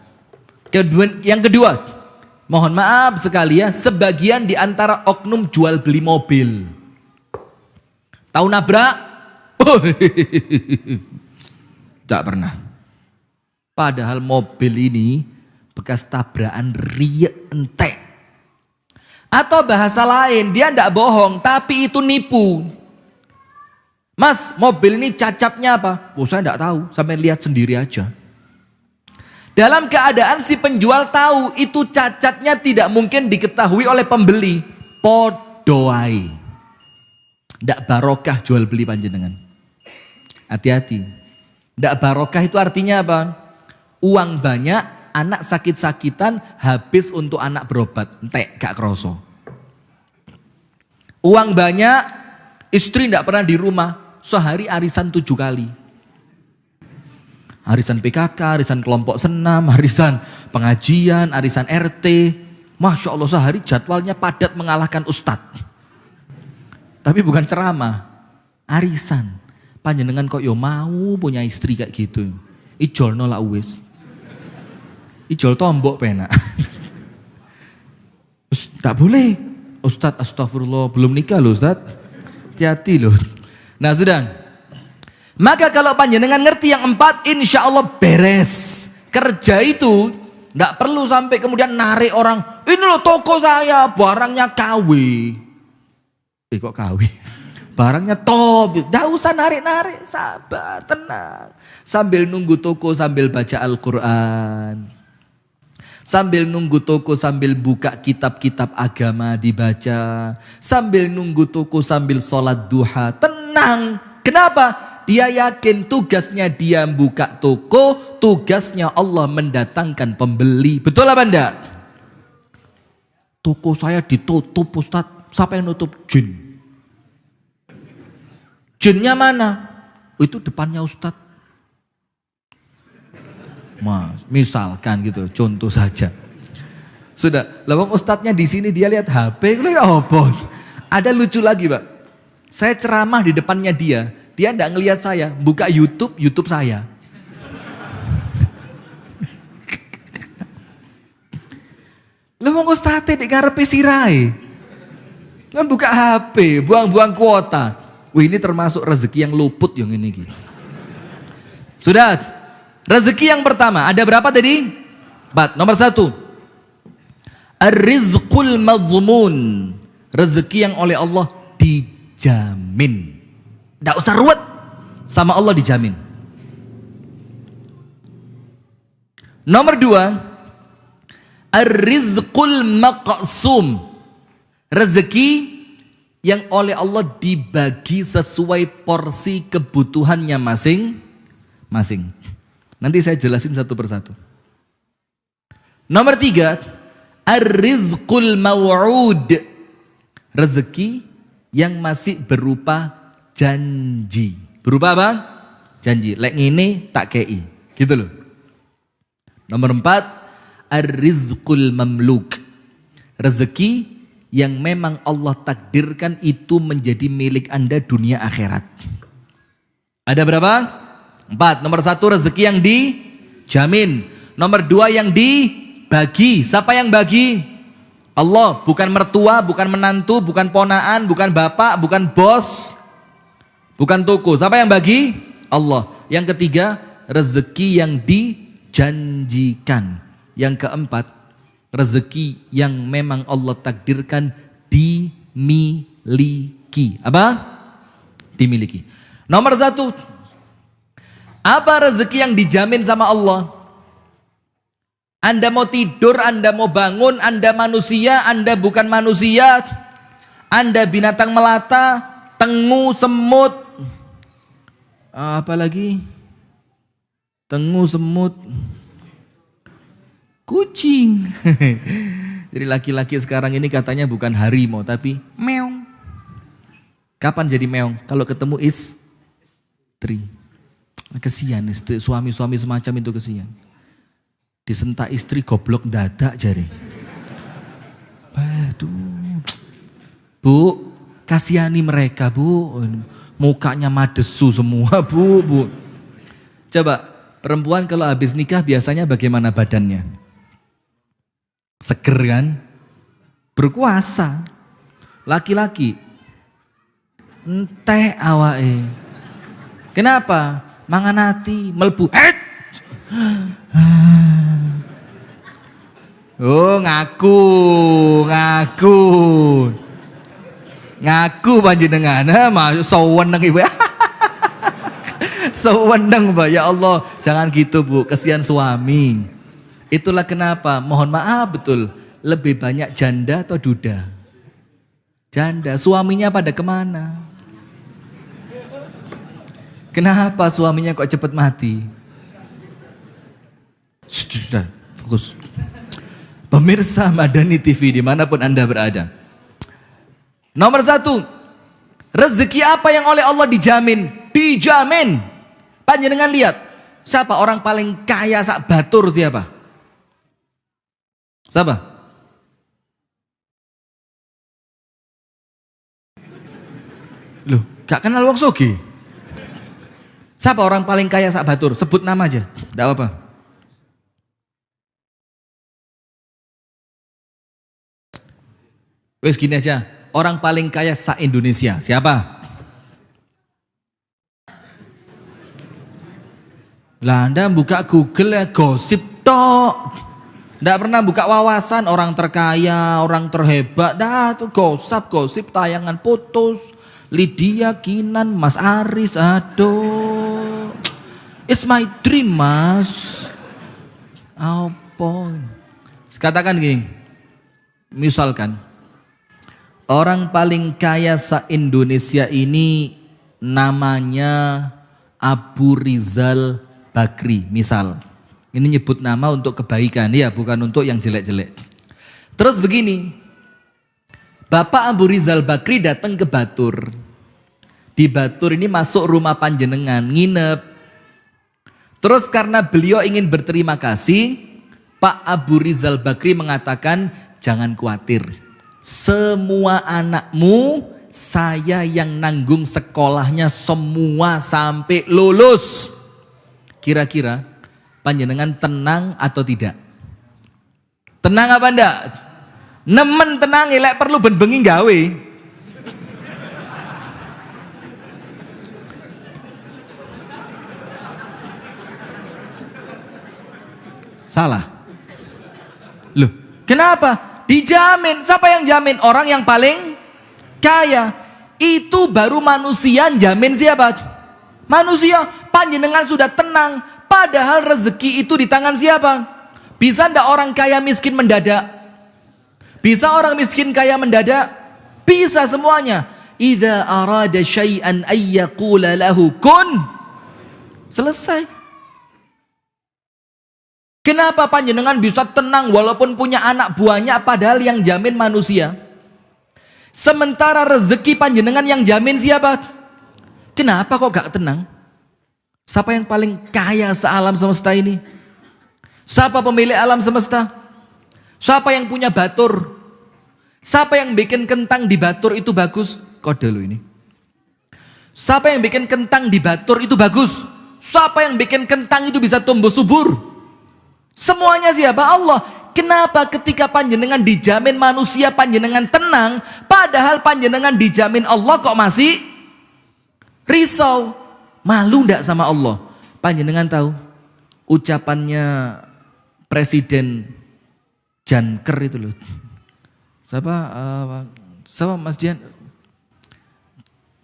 Yang kedua, mohon maaf sekali ya, sebagian di antara oknum jual beli mobil. Tahu nabrak? Tidak pernah. Padahal mobil ini bekas tabrakan riak entek. Atau bahasa lain, dia tidak bohong, tapi itu nipu. Mas, mobil ini cacatnya apa? Saya tidak tahu, sampai lihat sendiri aja. Dalam keadaan si penjual tahu itu cacatnya tidak mungkin diketahui oleh pembeli. Podoai. Tidak barokah jual beli panjenengan. Hati-hati. Tidak barokah itu artinya apa? Uang banyak, anak sakit-sakitan, habis untuk anak berobat. Entek, gak kroso. Uang banyak, istri tidak pernah di rumah. Sehari arisan 7 kali. Arisan PKK, arisan kelompok senam, arisan pengajian, arisan RT. Masya Allah, sehari jadwalnya padat mengalahkan ustadz. Tapi bukan ceramah, arisan. Panjenengan kok yo mau punya istri kayak gitu. Ijol nolak wis. Ijol tombok pena. Tak boleh. Ustadz, astagfirullah, belum nikah loh Ustadz. Hati-hati loh. Nah sudah. Maka kalau panjenengan ngerti yang 4, insya Allah beres. Kerja itu nggak perlu sampai kemudian narik orang. Ini loh toko saya, barangnya KW. Kok KW? Barangnya top, gak usah narik-narik, sabar, tenang. Sambil nunggu toko, sambil baca Al-Quran. Sambil nunggu toko, sambil buka kitab-kitab agama dibaca. Sambil nunggu toko, sambil sholat duha. Tenang, Kenapa? Dia yakin tugasnya dia buka toko, tugasnya Allah mendatangkan pembeli. Betul apa enggak? Toko saya ditutup Ustadz. Siapa yang nutup? Jin. Jinnya mana? Itu depannya Ustadz. Mas, misalkan gitu, contoh saja. Sudah, lawang Ustadznya di sini dia lihat HP, apa? Ada lucu lagi, Pak. Saya ceramah di depannya dia enggak ngelihat saya, buka YouTube saya. Lawang Ustadz di ngarepe sirai. Lah buka HP, buang-buang kuota. Wih, ini termasuk rezeki yang luput yang ini gitu. Sudah, rezeki yang pertama, ada berapa tadi? 4. Nomor 1. Ar-rizqul madhmun. Rezeki yang oleh Allah dijamin. Tidak usah ruwet, sama Allah dijamin. Nomor 2, ar-rizqul maqsum. Rezeki yang oleh Allah dibagi sesuai porsi kebutuhannya masing-masing. Nanti saya jelasin satu persatu. Nomor 3, ar-rizqul maw'ud. Rezeki yang masih berupa janji. Berupa apa? Janji. Lek ngene tak kei. Gitu loh. Nomor 4, ar-rizqul mamluk. Rezeki yang memang Allah takdirkan itu menjadi milik Anda dunia akhirat. Ada berapa? 4. Nomor 1 rezeki yang dijamin. Nomor 2 yang dibagi. Siapa yang bagi? Allah. Bukan mertua, bukan menantu, bukan ponaan, bukan bapak, bukan bos, bukan toko. Siapa yang bagi? Allah. Yang ketiga, rezeki yang dijanjikan. Yang keempat, rezeki yang memang Allah takdirkan dimiliki. Apa? Dimiliki. Nomor 1, apa rezeki yang dijamin sama Allah? Anda mau tidur, Anda mau bangun, Anda manusia, Anda bukan manusia, Anda binatang melata, tengu, semut, apalagi tengu, semut, kucing. Jadi laki-laki sekarang ini katanya bukan harimau tapi meong. Kapan jadi meong? Kalau ketemu istri. Kesian istri, suami-suami semacam itu kesian. Disentak istri goblok dadak jare. Aduh. Bu, kasihani mereka, Bu. Mukanya madesu semua, Bu. Coba, perempuan kalau habis nikah biasanya bagaimana badannya? Seger kan? Berkuasa. Laki-laki entek awake. Kenapa? Mangan hati, melbu. Oh, ngaku panjenengan, masuk seweneng ibu. Seweneng, Mbak. Ya Allah, jangan gitu, Bu. Kesian suami. Itulah kenapa, mohon maaf betul, lebih banyak janda atau duda? Janda. Suaminya pada kemana? Kenapa suaminya kok cepat mati? Sudah, fokus. Pemirsa Madani TV dimanapun Anda berada. Nomor 1, rezeki apa yang oleh Allah dijamin? Dijamin. Panjenengan lihat, siapa orang paling kaya sak batur siapa? Siapa? Loh, gak kenal wong soge? Siapa orang paling kaya sak batur? Sebut nama aja, tidak apa-apa. Wes gini aja, orang paling kaya se-Indonesia siapa? Lah Anda buka Google ya, gosip tok. Nggak pernah buka wawasan orang terkaya, orang terhebat. Dah tuh gosip tayangan putus. Lydia, Kinan, Mas Aris, aduh. It's my dream, Mas. Apa? Katakan gini, misalkan orang paling kaya se-Indonesia ini namanya Abu Rizal Bakri, misal. Ini nyebut nama untuk kebaikan ya, bukan untuk yang jelek-jelek. Terus begini, Bapak Abu Rizal Bakri datang ke Batur. Di Batur ini masuk rumah panjenengan, nginep. Terus karena beliau ingin berterima kasih, Pak Abu Rizal Bakri mengatakan, jangan khawatir. Semua anakmu saya yang nanggung sekolahnya semua sampai lulus. Kira-kira panjenengan tenang atau tidak? Tenang apa enggak? Nemen tenang, elek perlu ben-bengi gawe. Salah. Loh, kenapa? Dijamin. Siapa yang jamin? Orang yang paling kaya. Itu baru manusia jamin siapa? Manusia. Panjenengan sudah tenang. Padahal rezeki itu di tangan siapa? Bisa ndak orang kaya miskin mendadak? Bisa orang miskin kaya mendadak? Bisa semuanya. Idza arada syai'an ayyaqula lahu kun. Selesai. Kenapa panjenengan bisa tenang walaupun punya anak buahnya padahal yang jamin manusia? Sementara rezeki panjenengan yang jamin siapa? Kenapa kok gak tenang? Siapa yang paling kaya sealam semesta ini? Siapa pemilik alam semesta? Siapa yang punya Batur? Siapa yang bikin kentang di Batur itu bagus? Kode lu ini. Siapa yang bikin kentang di Batur itu bagus? Siapa yang bikin kentang itu bisa tumbuh subur? Semuanya siapa? Allah. Kenapa ketika panjenengan dijamin manusia panjenengan tenang, padahal panjenengan dijamin Allah kok masih risau? Malu ndak sama Allah? Panjenengan tahu ucapannya Presiden Janker itu loh. Siapa Mas Dian?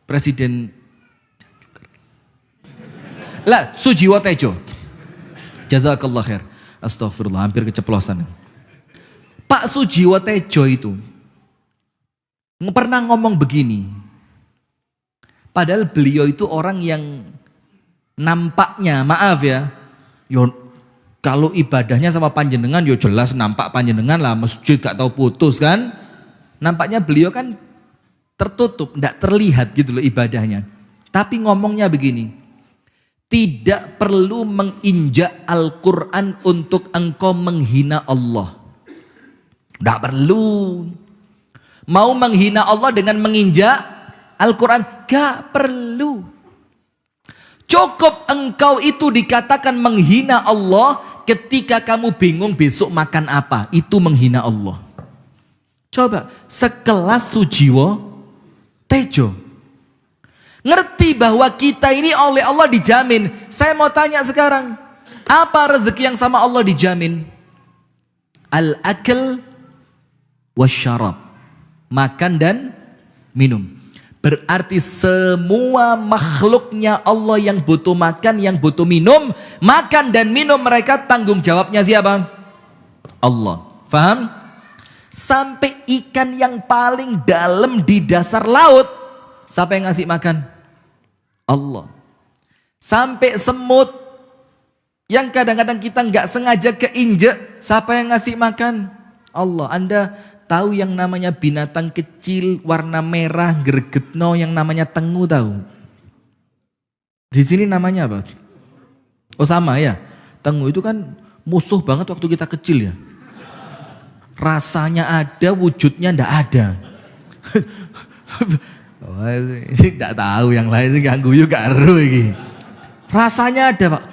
Presiden lah, Sujiwo Tejo. Jazakallah khair. Astagfirullah, hampir keceplosan. Pak Sujiwo Tejo itu pernah ngomong begini. Padahal beliau itu orang yang nampaknya, maaf ya, yo kalau ibadahnya sama panjenengan yo jelas nampak panjenengan lah, masjid gak tahu putus kan. Nampaknya beliau kan tertutup, tidak terlihat gitu loh ibadahnya. Tapi ngomongnya begini, tidak perlu menginjak Al-Quran untuk engkau menghina Allah. Tidak perlu. Mau menghina Allah dengan menginjak Al-Quran, gak perlu. Cukup engkau itu dikatakan menghina Allah ketika kamu bingung besok makan apa. Itu menghina Allah. Coba, sekelas Sujiwo Tejo. Ngerti bahwa kita ini oleh Allah dijamin. Saya mau tanya sekarang, apa rezeki yang sama Allah dijamin? Al-akl wasyarab. Makan dan minum. Berarti semua makhluknya Allah yang butuh makan, yang butuh minum, makan dan minum mereka tanggung jawabnya siapa? Allah. Faham? Sampai ikan yang paling dalam di dasar laut, siapa yang ngasih makan? Allah. Sampai semut yang kadang-kadang kita nggak sengaja keinjek, siapa yang ngasih makan? Allah. Anda tahu yang namanya binatang kecil warna merah gregetno yang namanya tengu tahu? Di sini namanya apa? Oh sama ya. Tengu itu kan musuh banget waktu kita kecil ya. Rasanya ada, wujudnya ndak ada. Oh, ini ndak tahu yang lain sih gak guyu gak ero iki. Rasanya ada, Pak.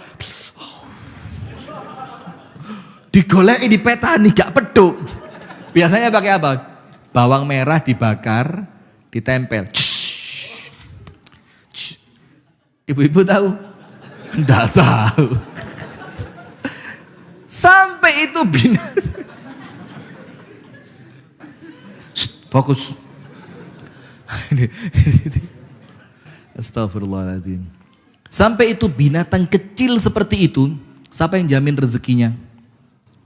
Digoleki dipetani gak peduk. Biasanya pakai apa? Bawang merah dibakar, ditempel. Ibu-ibu tahu? Enggak tahu. Sampai itu binatang. Fokus. Astagfirullahaladzim. Sampai itu binatang kecil seperti itu, siapa yang jamin rezekinya?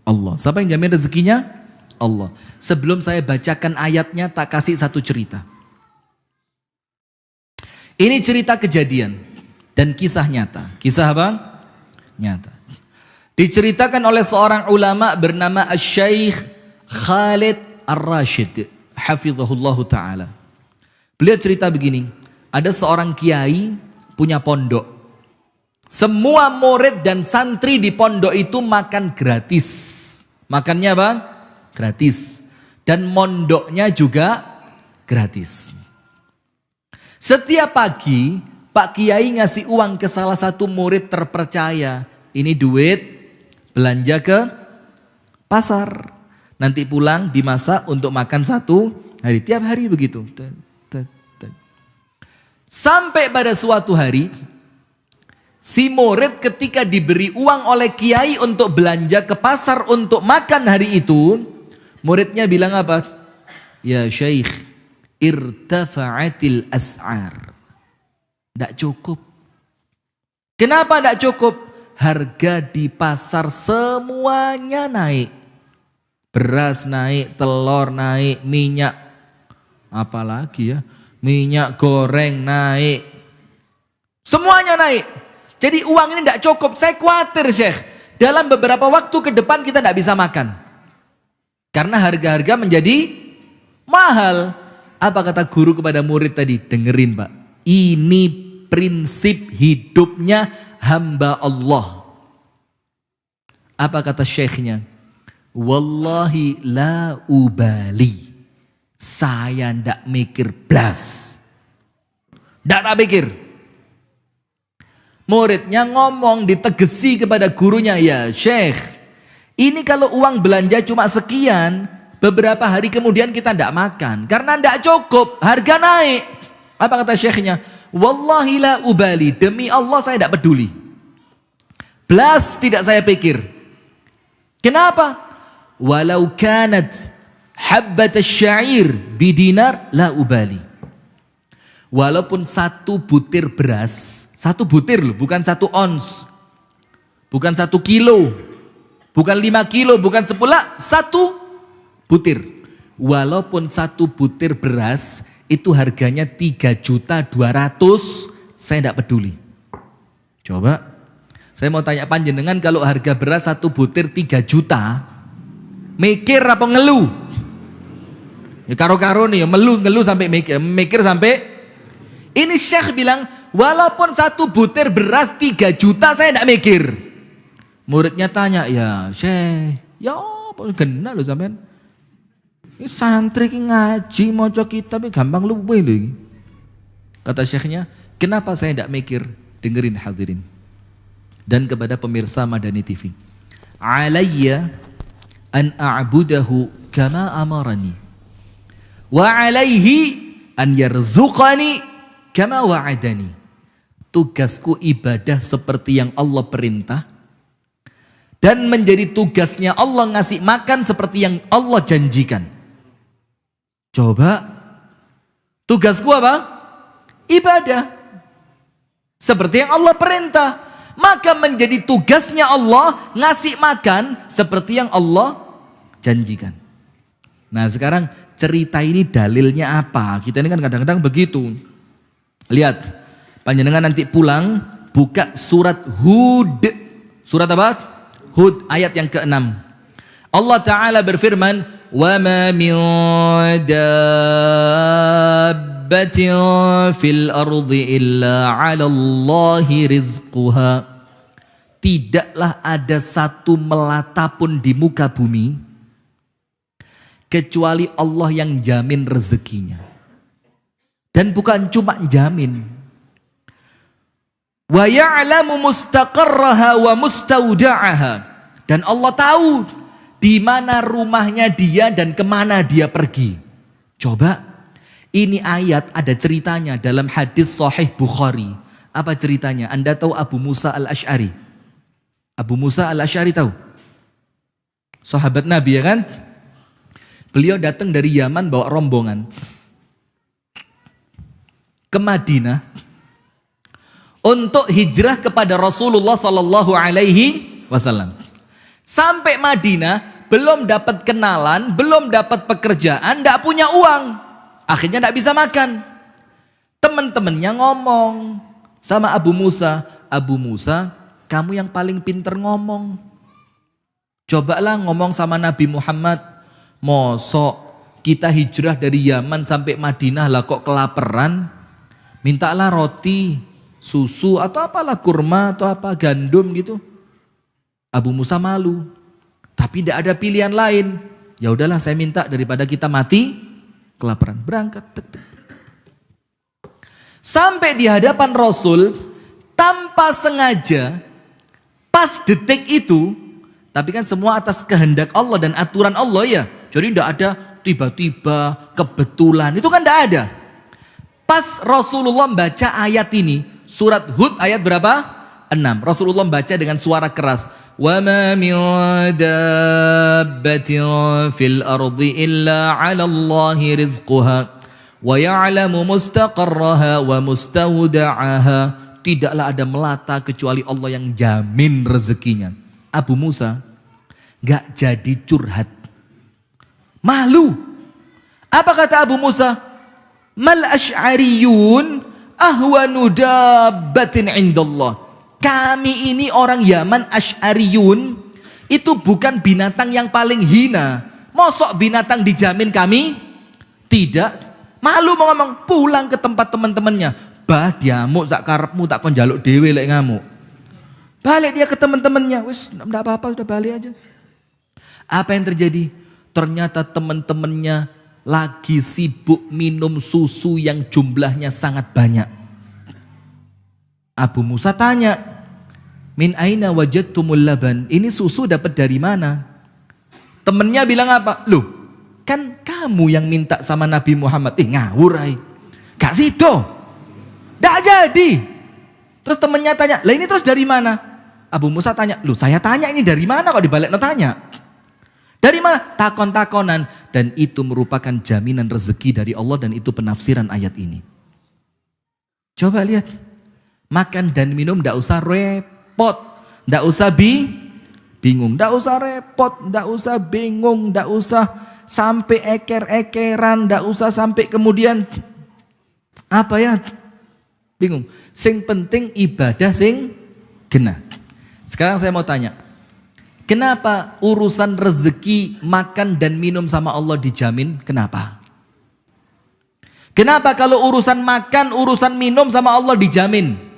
Allah. Siapa yang jamin rezekinya? Allah. Sebelum saya bacakan ayatnya, tak kasih satu cerita. Ini cerita kejadian dan kisah nyata. Kisah apa? Nyata. Diceritakan oleh seorang ulama bernama Asy-Syaikh Khalid Ar-Rasyid, hafizahullah ta'ala. Beliau cerita begini, ada seorang kiai punya pondok. Semua murid dan santri di pondok itu makan gratis. Makannya apa? Gratis. Dan mondoknya juga gratis. Setiap pagi Pak Kiai ngasih uang ke salah satu murid terpercaya. Ini duit belanja ke pasar. Nanti pulang dimasak untuk makan satu hari. Tiap hari begitu. Sampai pada suatu hari si murid ketika diberi uang oleh Kiai untuk belanja ke pasar untuk makan hari itu, muridnya bilang apa? Ya Syekh, irtafa'atil as'ar. Tidak cukup. Kenapa tidak cukup? Harga di pasar semuanya naik. Beras naik, telur naik, minyak. Apalagi ya, minyak goreng naik. Semuanya naik. Jadi uang ini tidak cukup. Saya khawatir Syekh, dalam beberapa waktu ke depan kita tidak bisa makan. Karena harga-harga menjadi mahal. Apa kata guru kepada murid tadi? Dengerin Pak. Ini prinsip hidupnya hamba Allah. Apa kata syekhnya? Wallahi la ubali. Saya ndak mikir blas. Ndak tak pikir. Muridnya ngomong ditegesi kepada gurunya, ya Syekh, ini kalau uang belanja cuma sekian, beberapa hari kemudian kita ndak makan. Karena ndak cukup, harga naik. Apa kata syekhnya? Wallahi la ubali, demi Allah saya tidak peduli. Belas tidak saya pikir. Kenapa? Walau kanat habbat asy-sya'ir bidinar la ubali. Walaupun satu butir beras, satu butir loh, bukan 1 ons, bukan 1 kilo, bukan 5 kilo, bukan 10, 1 butir. Walaupun 1 butir beras itu harganya 3.200.000, saya tidak peduli. Coba, saya mau tanya panjenengan, kalau harga beras 1 butir 3 juta, mikir apa ngeluh? Ya karo-karo nih, ngeluh sampai mikir sampai. Ini Syekh bilang, walaupun 1 butir beras 3 juta saya tidak mikir. Muridnya tanya, ya Syekh, ya apa genah loh sampean? Ini santri ki ngaji maca kitab gampang luwe lho iki. Kata Syekhnya, kenapa saya tidak mikir? Dengerin hadirin. Dan kepada pemirsa Madani TV. Alayya an a'budahu kama amarani. Wa alaihi an yarzuqani kama wa'adani. Tugasku ibadah seperti yang Allah perintah. Dan menjadi tugasnya Allah ngasih makan seperti yang Allah janjikan. Coba, tugasku apa? Ibadah. Seperti yang Allah perintah. Maka menjadi tugasnya Allah ngasih makan seperti yang Allah janjikan. Nah sekarang cerita ini dalilnya apa? Kita ini kan kadang-kadang begitu. Lihat, panjenengan nanti pulang buka surat Hud. Surat apa? Hud ayat yang ke-6. Allah Ta'ala berfirman, wa ma min dabbatin fil ardi illa 'ala Allahi rizquha. Tidaklah ada satu melata pun di muka bumi kecuali Allah yang jamin rezekinya. Dan bukan cuma jamin. Wa ya'lamu mustaqarraha wa mustauda'aha. Dan Allah tahu di mana rumahnya dia dan kemana dia pergi. Coba, ini ayat ada ceritanya dalam hadis Sahih Bukhari. Apa ceritanya? Anda tahu Abu Musa al-Asy'ari? Abu Musa al-Asy'ari tahu? Sahabat Nabi ya kan? Beliau datang dari Yaman bawa rombongan ke Madinah untuk hijrah kepada Rasulullah Sallallahu Alaihi Wasallam. Sampai Madinah belum dapat kenalan, belum dapat pekerjaan, tidak punya uang, akhirnya tidak bisa makan. Teman-temannya ngomong sama Abu Musa, Abu Musa, kamu yang paling pinter ngomong. Cobalah ngomong sama Nabi Muhammad, mosok kita hijrah dari Yaman sampai Madinah lah kok kelaparan, mintalah roti, susu atau apalah, kurma atau apa, gandum gitu. Abu Musa malu, tapi tidak ada pilihan lain. Ya udahlah saya minta daripada kita mati kelaparan. Berangkat. Sampai di hadapan Rasul, tanpa sengaja, pas detik itu, tapi kan semua atas kehendak Allah dan aturan Allah ya. Jadi tidak ada tiba-tiba, kebetulan, itu kan tidak ada. Pas Rasulullah baca ayat ini, surat Hud ayat berapa? 6. Rasulullah baca dengan suara keras. وَمَا مِنْ دَابَّةٍ فِي الْأَرْضِ إِلَّا عَلَى اللَّهِ رِزْقُهَا وَيَعْلَمُ مُسْتَقَرَّهَا وَمُسْتَوْدَعَهَا. Tidaklah ada melata kecuali Allah yang jamin rezekinya. Abu Musa gak jadi curhat. Malu. Apa kata Abu Musa? Mal asy'ariyun ahwanu dabbatin indallah. Kami ini orang Yaman Asy'ariyun itu bukan binatang yang paling hina. Mosok binatang dijamin kami? Tidak. Malu mau ngomong, pulang ke tempat teman-temannya. Bah diamuk sak karepmu tak kon njaluk dhewe lek ngamuk. Balik dia ke teman-temannya. Wis enggak apa-apa, sudah balik aja. Apa yang terjadi? Ternyata teman-temannya lagi sibuk minum susu yang jumlahnya sangat banyak. Abu Musa tanya, min aina wajadtumul laban? Ini susu dapat dari mana? Temennya bilang apa? Loh, kan kamu yang minta sama Nabi Muhammad. Ngawur ay. Gak situ. Gak jadi. Terus temennya tanya, lah ini terus dari mana? Abu Musa tanya, loh saya tanya ini dari mana kok dibalik tanya? Dari mana? Takon-takonan. Dan itu merupakan jaminan rezeki dari Allah dan itu penafsiran ayat ini. Coba lihat. Makan dan minum tidak usah repot, tidak usah bingung, tidak usah repot, tidak usah bingung, tidak usah sampai eker-ekeran, tidak usah sampai kemudian apa ya, bingung. Sing penting ibadah sing genah. Sekarang saya mau tanya, kenapa urusan rezeki makan dan minum sama Allah dijamin? Kenapa? Kenapa kalau urusan makan, urusan minum sama Allah dijamin?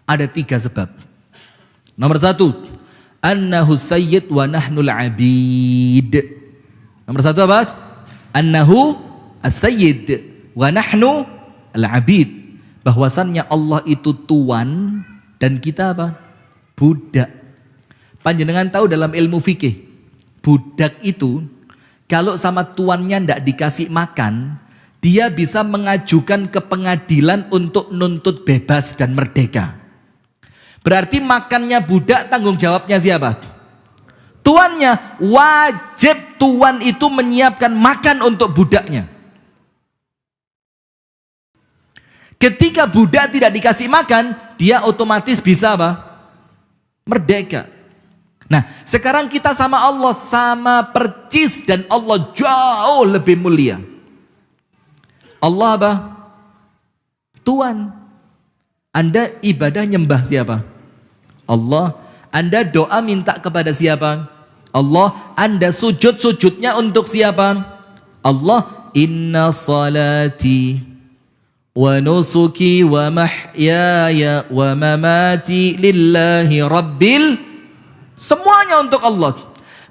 Ada 3 sebab. Nomor 1, annahu sayyid wa nahnul abid. Nomor 1 apa? Annahu as-sayyid wa nahnu al-abid. Bahwasannya Allah itu tuan dan kita apa? Budak. Panjenengan tahu dalam ilmu fikih, budak itu kalau sama tuannya tidak dikasih makan, dia bisa mengajukan ke pengadilan untuk nuntut bebas dan merdeka. Berarti makannya budak, tanggung jawabnya siapa? Tuannya. Wajib tuan itu menyiapkan makan untuk budaknya. Ketika budak tidak dikasih makan, dia otomatis bisa apa? Merdeka. Nah, sekarang kita sama Allah sama percis dan Allah jauh lebih mulia. Allah apa? Tuan. Anda ibadah nyembah siapa? Allah. Anda doa minta kepada siapa? Allah. Anda sujud-sujudnya untuk siapa? Allah. Inna salati wa nusuki wa mahyaya wa mamati lillahi rabbil. Semuanya untuk Allah.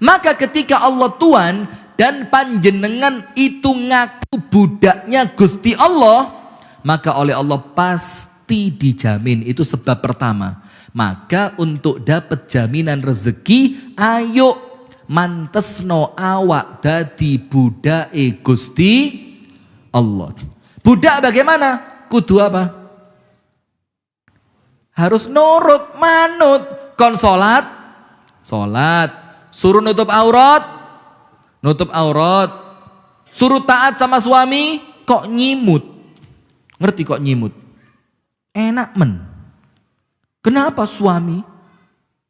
Maka ketika Allah tuan dan panjenengan itu ngaku budaknya Gusti Allah, maka oleh Allah pasti dijamin. Itu sebab pertama. Maka untuk dapat jaminan rezeki, ayo mantesno awak dadi budake Gusti Allah. Budak bagaimana? Kudu apa? Harus nurut, manut. Kon salat, suruh nutup aurat, suruh taat sama suami, kok nyimut. Ngerti kok nyimut? Enak men. Kenapa suami?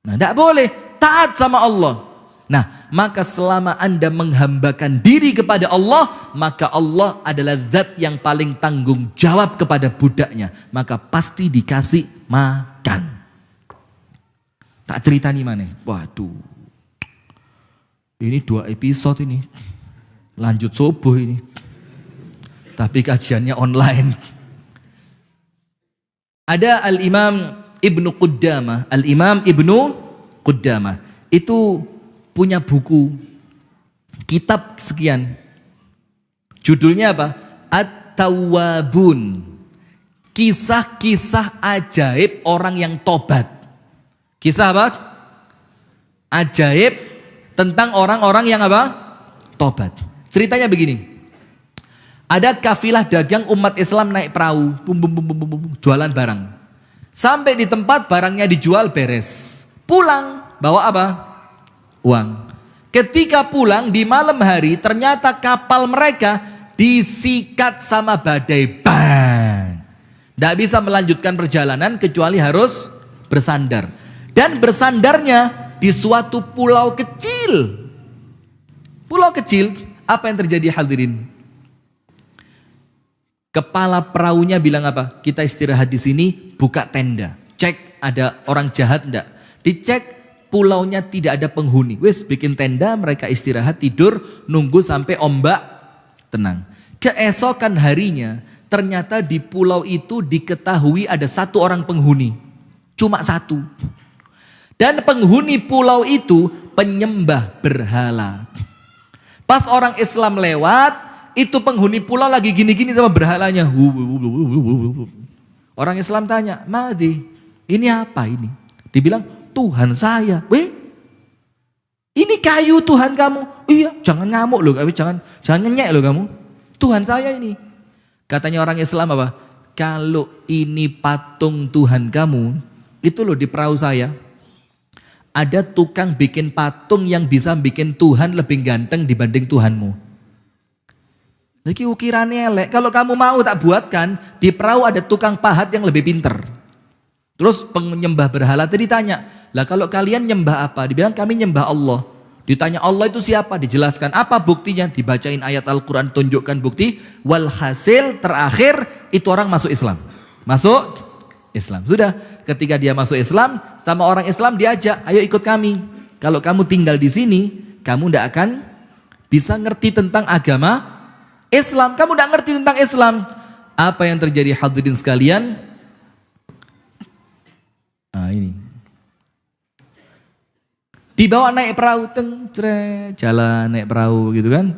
Nah, tidak boleh taat sama Allah. Nah, maka selama Anda menghambakan diri kepada Allah, maka Allah adalah zat yang paling tanggung jawab kepada budaknya. Maka pasti dikasih makan. Tak cerita nih mana? Waduh. Ini 2 episode ini. Lanjut subuh ini. Tapi kajiannya online. Ada Al-Imam Ibnu Qudamah. Al-Imam Ibnu Qudamah. Itu punya buku kitab sekian. Judulnya apa? At-Tawwabun. Kisah-kisah ajaib orang yang tobat. Kisah apa? Ajaib tentang orang-orang yang apa? Tobat. Ceritanya begini. Ada kafilah dagang umat Islam naik perahu, jualan barang. Sampai di tempat barangnya dijual beres. Pulang, bawa apa? Uang. Ketika pulang di malam hari ternyata kapal mereka disikat sama badai. Bang. Tidak bisa melanjutkan perjalanan kecuali harus bersandar. Dan bersandarnya di suatu pulau kecil. Pulau kecil, apa yang terjadi hadirin? Kepala perahunya bilang apa? Kita istirahat di sini, buka tenda. Cek ada orang jahat enggak? Dicek pulaunya tidak ada penghuni. Wes bikin tenda, mereka istirahat, tidur, nunggu sampai ombak tenang. Keesokan harinya, ternyata di pulau itu diketahui ada 1 orang penghuni. Cuma 1. Dan penghuni pulau itu penyembah berhala. Pas orang Islam lewat, itu penghuni pulau lagi gini-gini sama berhalanya. Orang Islam tanya, Madi, ini apa ini? Dibilang, Tuhan saya. Weh, ini kayu Tuhan kamu. Iya, jangan ngamuk loh, jangan ngenyek loh kamu. Tuhan saya ini. Katanya orang Islam apa? Kalau ini patung Tuhan kamu, itu loh di perahu saya. Ada tukang bikin patung yang bisa bikin Tuhan lebih ganteng dibanding Tuhanmu. Lagi ukirannya elek. Kalau kamu mau tak buatkan, di perahu ada tukang pahat yang lebih pinter. Terus penyembah berhala tadi tanya, lah kalau kalian nyembah apa? Dibilang kami nyembah Allah. Ditanya Allah itu siapa? Dijelaskan apa buktinya? Dibacain ayat Al-Quran, tunjukkan bukti. Walhasil terakhir itu orang masuk Islam. Masuk Islam. Sudah, ketika dia masuk Islam, sama orang Islam diajak, ayo ikut kami. Kalau kamu tinggal di sini, kamu tidak akan bisa ngerti tentang agama Islam. Kamu tidak ngerti tentang Islam. Apa yang terjadi hadirin sekalian? Nah ini. Dibawa naik perahu, jalan naik perahu gitu kan.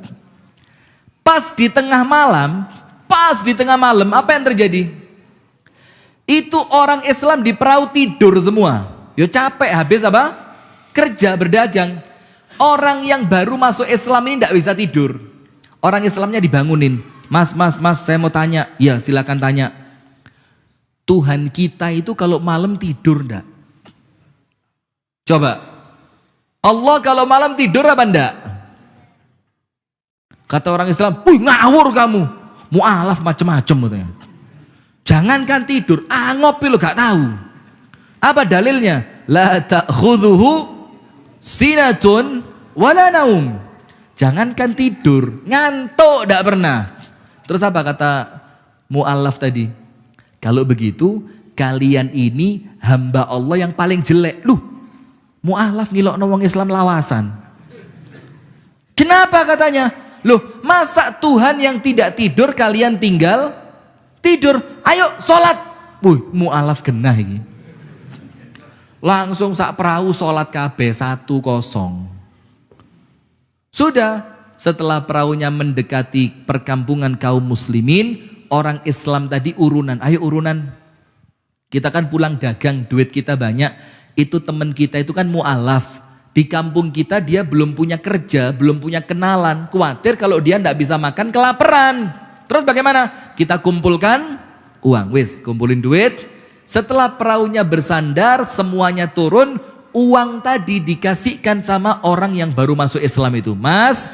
Pas di tengah malam, apa yang terjadi? Itu orang Islam di perahu tidur semua. Yo capek habis apa? Kerja berdagang. Orang yang baru masuk Islam ini tidak bisa tidur. Orang Islamnya dibangunin. Mas, saya mau tanya. Ya silakan tanya. Tuhan kita itu kalau malam tidur enggak? Coba. Allah kalau malam tidur apa enggak? Kata orang Islam, wih ngawur kamu. Mu'alaf macam-macam katanya. Jangankan tidur, ngopi lo gak tahu. Apa dalilnya? La ta'khudhuhu sinatun wala naum. Jangankan tidur, ngantuk gak pernah. Terus apa kata mu'alaf tadi? Kalau begitu, kalian ini hamba Allah yang paling jelek. Loh, mu'alaf ngilokno wong Islam lawasan. Kenapa katanya? Loh, masa Tuhan yang tidak tidur kalian tinggal tidur, ayo sholat. Wih, mu'alaf genah ini. Langsung sak perahu sholat kabeh 1-0. Sudah, setelah perahunya mendekati perkampungan kaum muslimin, orang Islam tadi urunan, ayo urunan. Kita kan pulang dagang, duit kita banyak. Itu teman kita itu kan mu'alaf. Di kampung kita dia belum punya kerja, belum punya kenalan. Khawatir kalau dia tidak bisa makan kelaparan. Terus bagaimana? Kita kumpulkan uang. Wis, kumpulin duit. Setelah perahunya bersandar, semuanya turun. Uang tadi dikasihkan sama orang yang baru masuk Islam itu. Mas,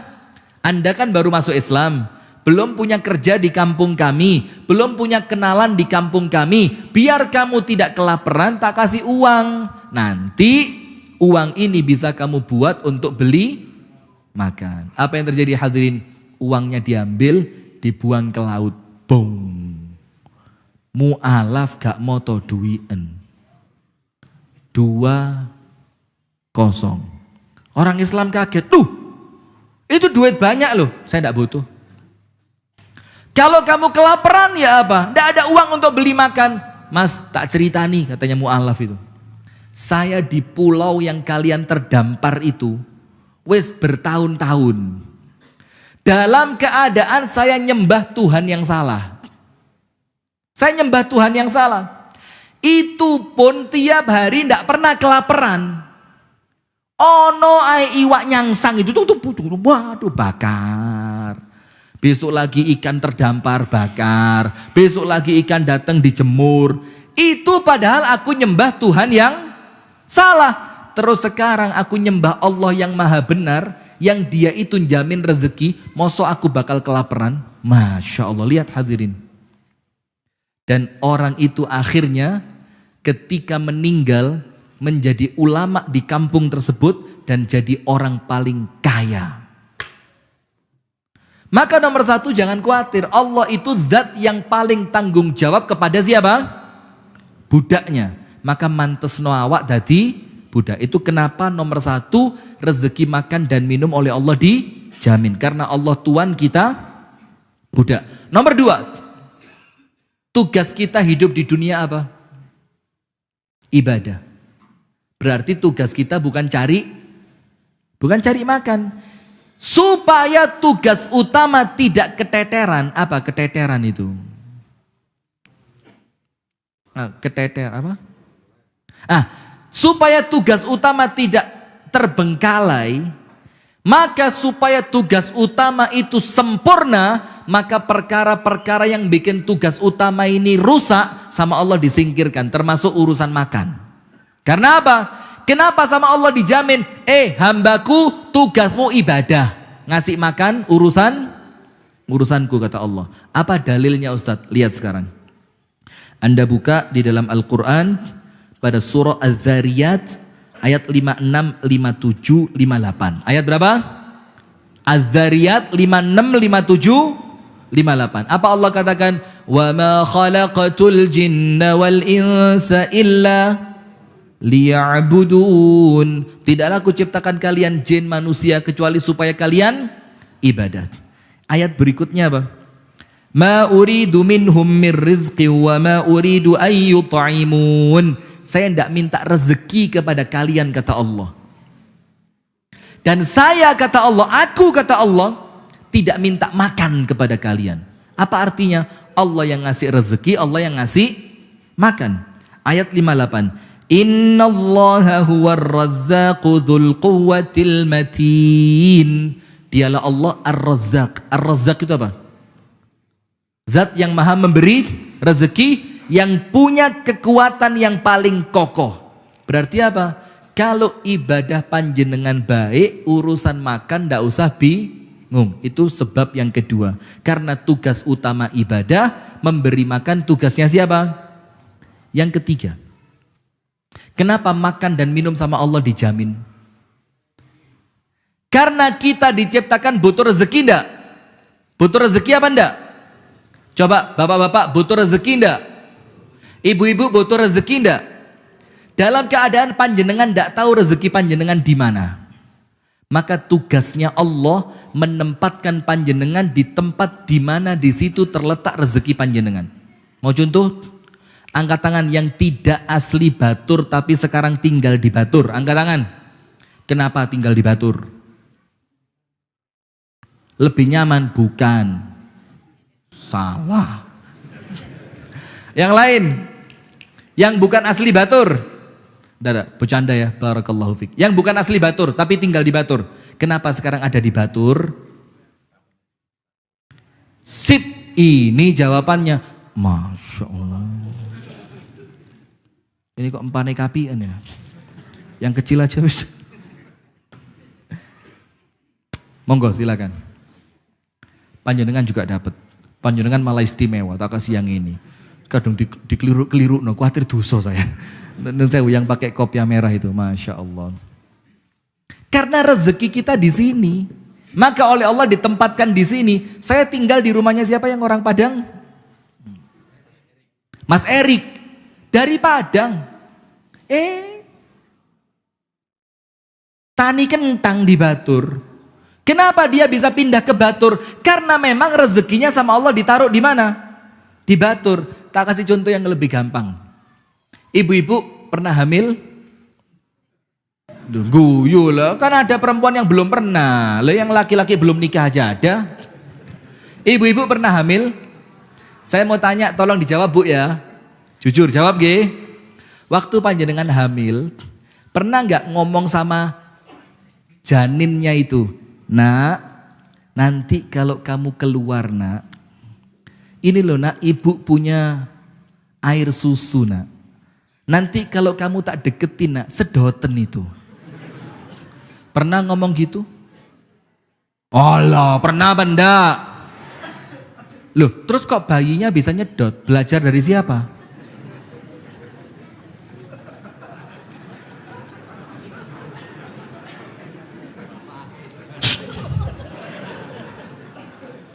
Anda kan baru masuk Islam. Belum punya kerja di kampung kami. Belum punya kenalan di kampung kami. Biar kamu tidak kelaparan, tak kasih uang. Nanti uang ini bisa kamu buat untuk beli makan. Apa yang terjadi hadirin? Uangnya diambil, dibuang ke laut. Boom. Mu'alaf gak moto duwien. 2-0. Orang Islam kaget. Tuh, itu duit banyak loh. Saya gak butuh. Kalau kamu kelaparan ya apa? Gak ada uang untuk beli makan. Mas, tak cerita nih katanya mu'alaf itu. Saya di pulau yang kalian terdampar itu, wis bertahun-tahun. Dalam keadaan saya nyembah Tuhan yang salah. Saya nyembah Tuhan yang salah. Itu pun tiap hari tidak pernah kelaparan. Ono ai iwak nyangsang itu tuh waduh bakar. Besok lagi ikan terdampar bakar. Besok lagi ikan datang dijemur. Itu padahal aku nyembah Tuhan yang salah. Terus sekarang aku nyembah Allah yang maha benar, yang dia itu jamin rezeki, mosok aku bakal kelaparan? Masya Allah, lihat hadirin. Dan orang itu akhirnya ketika meninggal menjadi ulama di kampung tersebut dan jadi orang paling kaya. Maka nomor satu, jangan khawatir, Allah itu zat yang paling tanggung jawab kepada siapa? Budaknya. Maka mantes no awak dadi budak. Itu kenapa nomor satu, rezeki makan dan minum oleh Allah dijamin. Karena Allah Tuhan kita budak. Nomor dua, tugas kita hidup di dunia apa? Ibadah. Berarti tugas kita bukan cari makan. Supaya tugas utama tidak keteteran. Apa keteteran itu? Supaya tugas utama tidak terbengkalai, maka supaya tugas utama itu sempurna, maka perkara-perkara yang bikin tugas utama ini rusak sama Allah disingkirkan, termasuk urusan makan. Karena apa? Kenapa sama Allah dijamin? Hambaku, tugasmu ibadah, ngasih makan urusanku, kata Allah. Apa dalilnya Ustadz? Lihat sekarang. Anda buka di dalam Al-Quran pada surah Az-Zariyat ayat 56, 57, 58. Ayat berapa? Az-Zariyat 56, 57, 58. Apa Allah katakan? Wa ma khalaqatul jinna wal insa illa liya'budun. Tidaklah aku ciptakan kalian jin manusia kecuali supaya kalian ibadat. Ayat berikutnya apa? Ma uridu minhum min rizqi wa ma uridu ayyut'imun. Saya tidak minta rezeki kepada kalian, kata Allah. Dan saya, kata Allah, aku, kata Allah, tidak minta makan kepada kalian. Apa artinya? Allah yang ngasih rezeki, Allah yang ngasih makan. Ayat 58. Innallaha huwar razzaqu dzul quwwatil matin. Dialah Allah Ar-Razzaq. Ar-Razzaq itu apa? Zat yang maha memberi rezeki, yang punya kekuatan yang paling kokoh. Berarti apa? Kalau ibadah panjenengan baik, urusan makan ndak usah bingung. Itu sebab yang kedua. Karena tugas utama ibadah, memberi makan, tugasnya siapa? Yang ketiga. Kenapa makan dan minum sama Allah dijamin? Karena kita diciptakan butuh rezeki enggak? Butuh rezeki apa enggak? Coba bapak-bapak, butuh rezeki enggak? Ibu-ibu butuh rezeki enggak? Dalam keadaan panjenengan enggak tahu rezeki panjenengan di mana, maka tugasnya Allah menempatkan panjenengan di tempat di mana di situ terletak rezeki panjenengan. Mau contoh? Angkat tangan yang tidak asli Batur tapi sekarang tinggal di Batur. Angkat tangan. Kenapa tinggal di Batur? Lebih nyaman? Bukan. Salah. Yang lain, yang bukan asli Batur. Tidak, bercanda ya, barakallahu fiik. Yang bukan asli Batur tapi tinggal di Batur. Kenapa sekarang ada di Batur? Sip, ini jawabannya. Masya Allah. Ini kok empane kapian ya? Yang kecil aja bisa. Monggo silakan. Panjenengan juga dapat. Panjenengan malah istimewa, tak kasih yang ini. Kadang dikeliru-keliru, no, khawatir dosa saya. Dan saya yang pakai kopiah merah itu, Masya Allah. Karena rezeki kita di sini, maka oleh Allah ditempatkan di sini. Saya tinggal di rumahnya siapa yang orang Padang? Mas Erik dari Padang. Tani kentang di Batur. Kenapa dia bisa pindah ke Batur? Karena memang rezekinya sama Allah ditaruh di mana? Di Batur. Tak kasih contoh yang lebih gampang. Ibu-ibu pernah hamil? Guyu lah, kan ada perempuan yang belum pernah. Lah yang laki-laki belum nikah aja ada. Ibu-ibu pernah hamil? Saya mau tanya, tolong dijawab Bu ya. Jujur jawab ge. Waktu panjenengan hamil, pernah nggak ngomong sama janinnya itu? Nak, nanti kalau kamu keluar nak, ini loh nak, ibu punya air susu nak. Nanti kalau kamu tak deketin nak, sedoten itu. Pernah ngomong gitu? Allah, pernah apa enggak? Loh, terus kok bayinya bisa nyedot? Belajar dari siapa?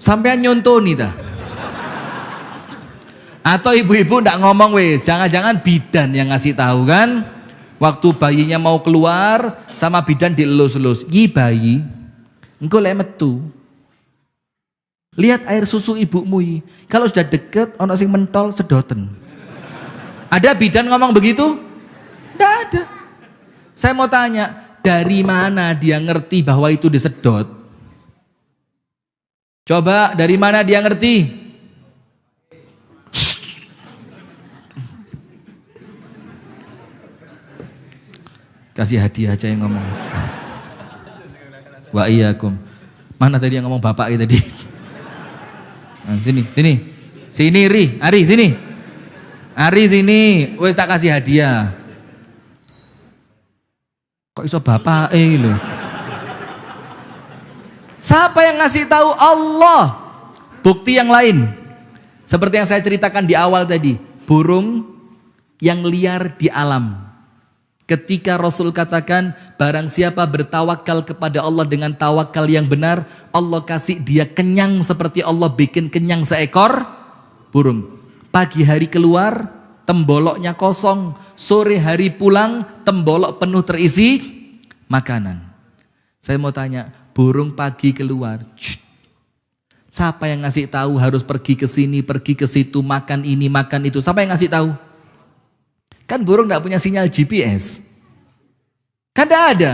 Sampean nyontoni dah. Atau ibu-ibu ndak ngomong wes, jangan-jangan bidan yang ngasih tahu kan? Waktu bayinya mau keluar sama bidan dielus-elus. Yi bayi, engko lek metu. Lihat air susu ibumu yi. Kalau sudah deket ono sing mentol sedoten. Ada bidan ngomong begitu? Ndak ada. Saya mau tanya, dari mana dia ngerti bahwa itu disedot? Coba dari mana dia ngerti? Kasih hadiah aja yang ngomong. Wa iyyakum. Mana tadi yang ngomong bapak tadi? Nah, sini Ri, Ari sini. Ari sini, wes tak kasih hadiah. Kok iso bapak lho? Siapa yang ngasih tahu? Allah. Bukti yang lain. Seperti yang saya ceritakan di awal tadi, burung yang liar di alam. Ketika Rasul katakan, barang siapa bertawakal kepada Allah dengan tawakal yang benar, Allah kasih dia kenyang seperti Allah bikin kenyang seekor burung. Pagi hari keluar, temboloknya kosong. Sore hari pulang, tembolok penuh terisi makanan. Saya mau tanya, burung pagi keluar, siapa yang ngasih tahu harus pergi ke sini, pergi ke situ, makan ini, makan itu? Siapa yang ngasih tahu? Kan burung tidak punya sinyal GPS. Kan tidak ada.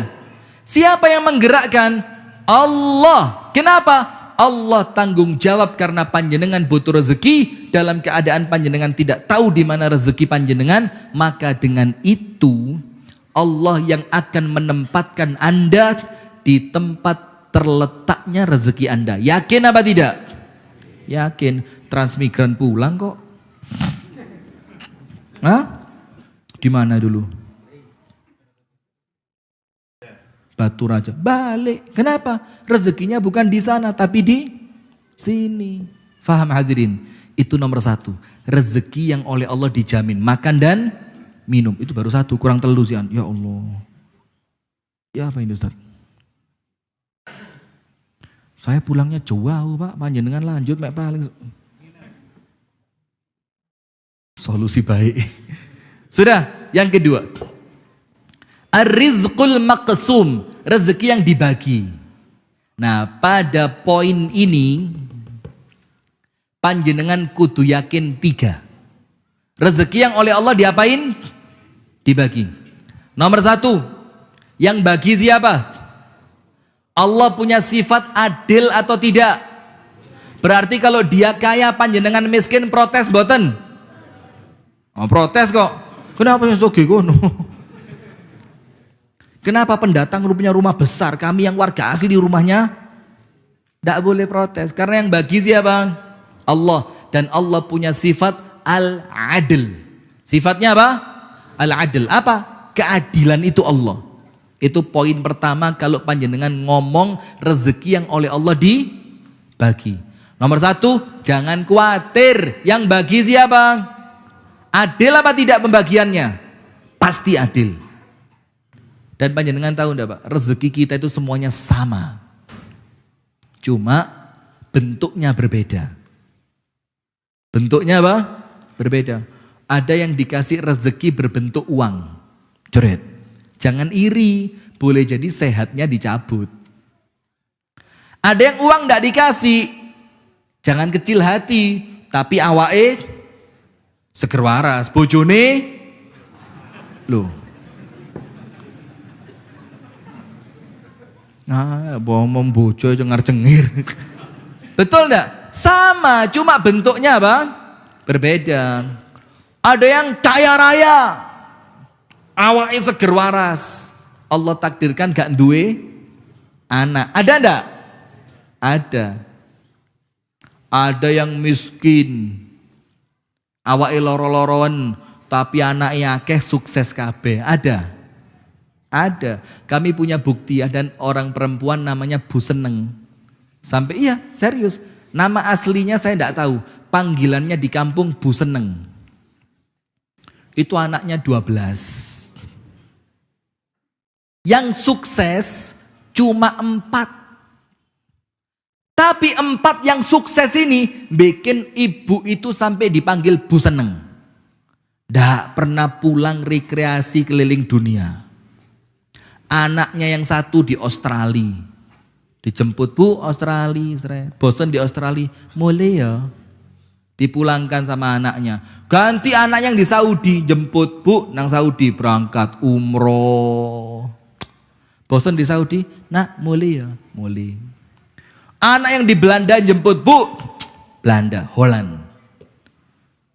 Siapa yang menggerakkan? Allah. Kenapa? Allah tanggung jawab karena panjenengan butuh rezeki. Dalam keadaan panjenengan tidak tahu di mana rezeki panjenengan, maka dengan itu Allah yang akan menempatkan Anda di tempat terletaknya rezeki Anda. Yakin apa tidak? Yakin. Transmigran pulang kok. Hah? Di mana dulu? Batu Raja. Balik. Kenapa? Rezekinya bukan di sana tapi di sini. Faham hadirin? Itu nomor satu. Rezeki yang oleh Allah dijamin. Makan dan minum. Itu baru satu. Kurang telu sih. Ya Allah. Ya apa ini Ustaz? Saya pulangnya jauh Pak. Panjenengan lanjut mek paling. Solusi baik. Sudah. Yang kedua. Ar-rizqul maqsum, rezeki yang dibagi. Nah, pada poin ini panjenengan kudu yakin 3. Rezeki yang oleh Allah diapain? Dibagi. Nomor 1, yang bagi siapa? Allah punya sifat adil atau tidak? Berarti kalau dia kaya panjenengan miskin protes boten? Oh, protes kok. Kenapa yang soge kono? Kenapa pendatang punya rumah besar, kami yang warga asli di rumahnya tidak boleh protes? Karena yang bagi siapa? Allah. Dan Allah punya sifat al-adl. Sifatnya apa? Al-adl. Apa? Keadilan itu Allah. Itu poin pertama kalau panjenengan ngomong rezeki yang oleh Allah dibagi. Nomor 1, jangan khawatir. Yang bagi siapa? Adil apa tidak pembagiannya? Pasti adil. Dan panjenengan tahu enggak Pak, rezeki kita itu semuanya sama. Cuma bentuknya berbeda. Bentuknya apa? Berbeda. Ada yang dikasih rezeki berbentuk uang. Coret. Jangan iri, boleh jadi sehatnya dicabut. Ada yang uang enggak dikasih. Jangan kecil hati, tapi awake seger waras. Bojone loh. Bawa membojo cengar-cengir. Betul enggak? Sama, cuma bentuknya apa? Berbeda. Ada yang kaya raya, awake seger waras. Allah takdirkan gak duwe anak. Ada enggak? Ada. Ada yang miskin, awake loro-loroan, tapi anaknya akeh sukses kabeh. Ada. Ada. Kami punya bukti ya, dan orang perempuan namanya Bu Seneng. Sampai iya, serius. Nama aslinya saya tidak tahu. Panggilannya di kampung Bu Seneng. Itu anaknya 12. Yang sukses cuma 4. Tapi 4 yang sukses ini bikin ibu itu sampai dipanggil Bu Seneng. Tidak pernah pulang rekreasi keliling dunia. Anaknya yang satu di Australia. Dijemput Bu Australia. Bosen di Australia. Mulai ya. Dipulangkan sama anaknya. Ganti anak yang di Saudi. Jemput Bu nang Saudi. Berangkat umroh. Bosen di Saudi. Nak mulai ya. Mulai. Anak yang di Belanda jemput Bu. Belanda. Holland.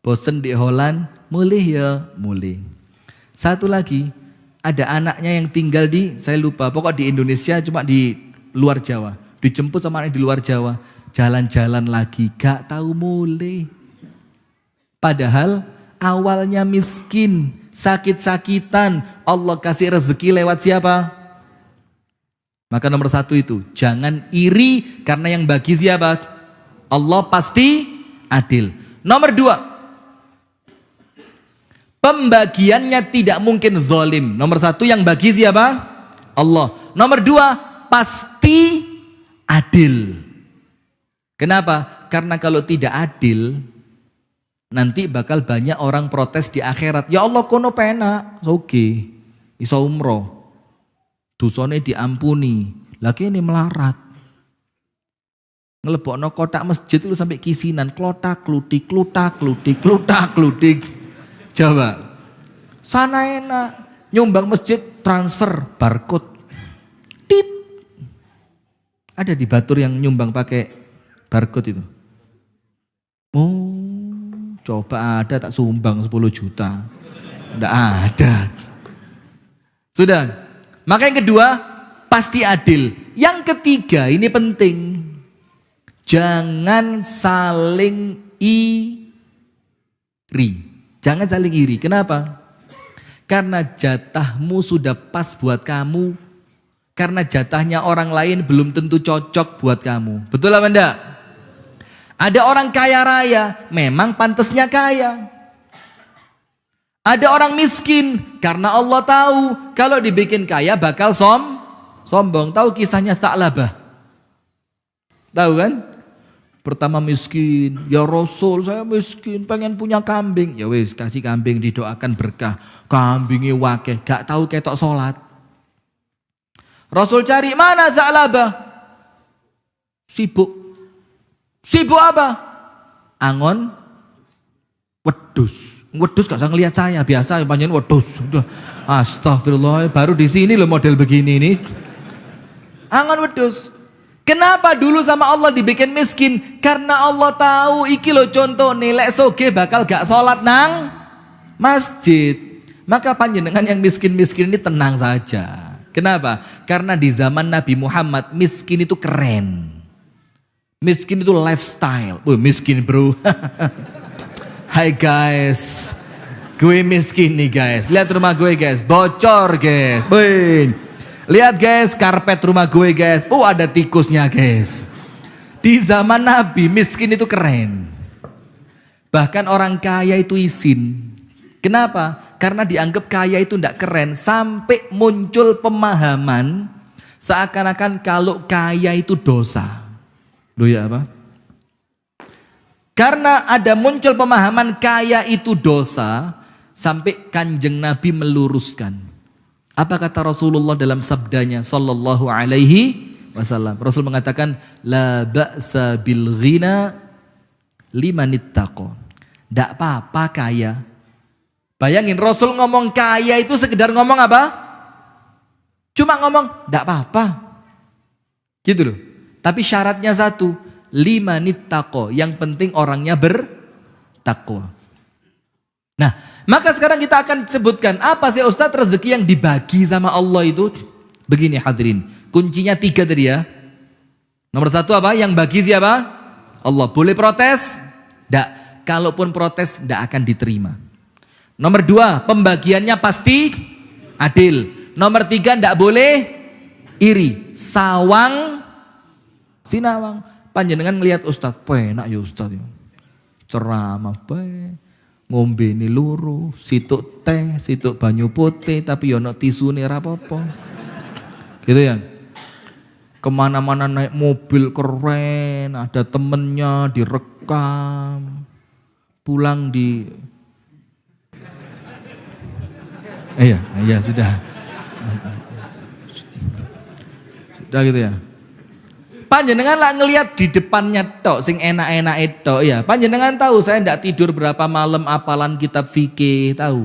Bosen di Holland. Mulai ya. Mulai. Satu lagi. Ada anaknya yang tinggal di, saya lupa, pokok di Indonesia cuma di luar Jawa. Dijemput sama anak di luar Jawa, jalan-jalan lagi, gak tahu mulai. Padahal awalnya miskin, sakit-sakitan, Allah kasih rezeki lewat siapa? Maka nomor 1 itu, jangan iri karena yang bagi siapa? Allah pasti adil. Nomor 2, pembagiannya tidak mungkin zalim. Nomor 1 yang bagi siapa? Allah. Nomor 2 pasti adil. Kenapa? Karena kalau tidak adil nanti bakal banyak orang protes di akhirat. Ya Allah kono penak, oke, iso umroh, dosane diampuni. Lagi ini melarat. Ngelebokno kotak masjid itu sampai kisinan, klotak klutik, klotak klutik, klotak klutik. Coba, sana enak, nyumbang masjid transfer barcode, tit. Ada di Batur yang nyumbang pakai barcode itu. Oh, coba ada tak sumbang 10 juta. Enggak ada. Sudah. Maka yang kedua, pasti adil. Yang ketiga, ini penting. Jangan saling iri. Jangan saling iri. Kenapa? Karena jatahmu sudah pas buat kamu. Karena jatahnya orang lain belum tentu cocok buat kamu. Betul apa enggak? Ada orang kaya raya, memang pantasnya kaya. Ada orang miskin, karena Allah tahu kalau dibikin kaya bakal sombong. Tahu kisahnya Tha'labah? Tahu kan? Pertama miskin, ya Rasul saya miskin, pengen punya kambing. Ya wis kasih kambing, didoakan berkah. Kambingnya wakeh, gak tahu ketok sholat. Rasul cari, mana Tha'labah? Sibuk. Sibuk apa? Angon wedus. Wedus gak usah ngelihat saya, biasa panjenengan wedus. Astagfirullah, baru di sini loh model begini nih. Angon wedus. Kenapa dulu sama Allah dibikin miskin? Karena Allah tahu iki lo contoh nilai soge bakal gak sholat nang masjid. Maka panjenengan yang miskin-miskin ini tenang saja. Kenapa? Karena di zaman Nabi Muhammad miskin itu keren. Miskin itu lifestyle. Miskin bro. Hai guys. Gue miskin nih guys. Lihat rumah gue guys. Bocor guys. Lihat guys, karpet rumah gue guys. Ada tikusnya guys. Di zaman Nabi miskin itu keren. Bahkan orang kaya itu izin. Kenapa? Karena dianggap kaya itu tidak keren. Sampai muncul pemahaman seakan-akan kalau kaya itu dosa. Loh ya apa? Karena ada muncul pemahaman kaya itu dosa, sampai Kanjeng Nabi meluruskan. Apa kata Rasulullah dalam sabdanya sallallahu alaihi wasallam? Rasul mengatakan la ba'sa bil ghina limanittaqo. Tidak apa-apa kaya. Bayangin Rasul ngomong kaya itu sekedar ngomong apa? Cuma ngomong tidak apa-apa. Gitu loh. Tapi syaratnya satu, limanittaqo. Yang penting orangnya bertakwa. Nah, maka sekarang kita akan sebutkan apa sih Ustadz rezeki yang dibagi sama Allah itu? Begini hadirin, kuncinya 3 tadi ya. Nomor 1 apa? Yang bagi siapa? Allah. Boleh protes? Tidak. Kalaupun protes tidak akan diterima. Nomor 2, pembagiannya pasti adil. Nomor 3, tidak boleh iri. Sawang sinawang. Panjenengan ngelihat Ustadz, enak ya Ustadz ya. Ceramah bae. Ngombe ni luru, situk teh, situk banyu putih, tapi yono tisu nih rapopo. Gitu ya. Kemana-mana naik mobil keren, ada temennya direkam, pulang di, iya sudah gitu ya. Panjenengan lah ngelihat di depannya tok sing enak-enak itu ya. Panjenengan tahu saya ndak tidur berapa malam apalan kitab fikih, tahu?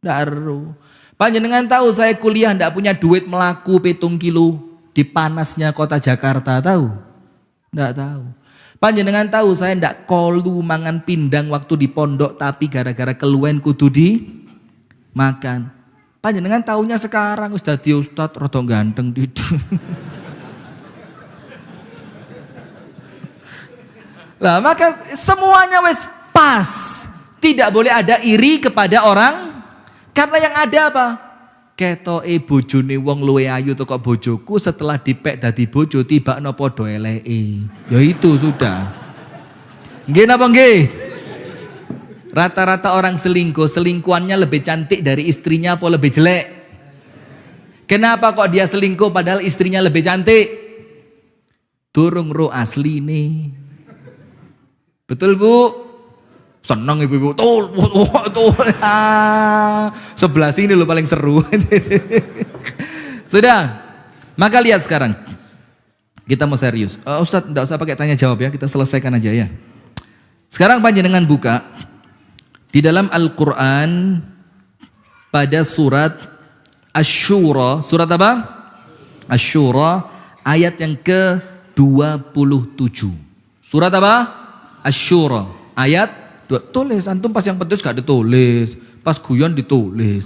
Ndak aru. Panjenengan tahu saya kuliah ndak punya duit melaku 7 kilo di panasnya kota Jakarta, tahu? Ndak tahu. Panjenengan tahu saya ndak kolu mangan pindang waktu di pondok tapi gara-gara keluwen kudu di makan. Panjenengan tahunya sekarang wis dadi ustad rada ganteng gitu. Lah maka semuanya wis pas. Tidak boleh ada iri kepada orang. Karena yang ada apa? Ketoke bojone wong luwe ayu teko bojoku setelah dipek dadi bojo tibakno padha eleke. Ya itu sudah. Nggih napa nggih? Rata-rata orang selingkuh, selingkuhannya lebih cantik dari istrinya apa lebih jelek? Kenapa kok dia selingkuh padahal istrinya lebih cantik? Durung ro asli nih. Betul Bu? Senang ibu-ibu. Tuh. Sebelah sini lo paling seru. Sudah. Maka lihat sekarang. Kita mau serius. Ustadz enggak usah pakai tanya jawab ya. Kita selesaikan aja ya. Sekarang panjenengan buka. Di dalam Al-Quran. Pada surat Asy-Syura. Surat apa? Asy-Syura. Ayat yang ke-27. Surat apa? Asy-Syura ayat 2. Tulis antum pas yang petus gak ditulis, pas guyon ditulis.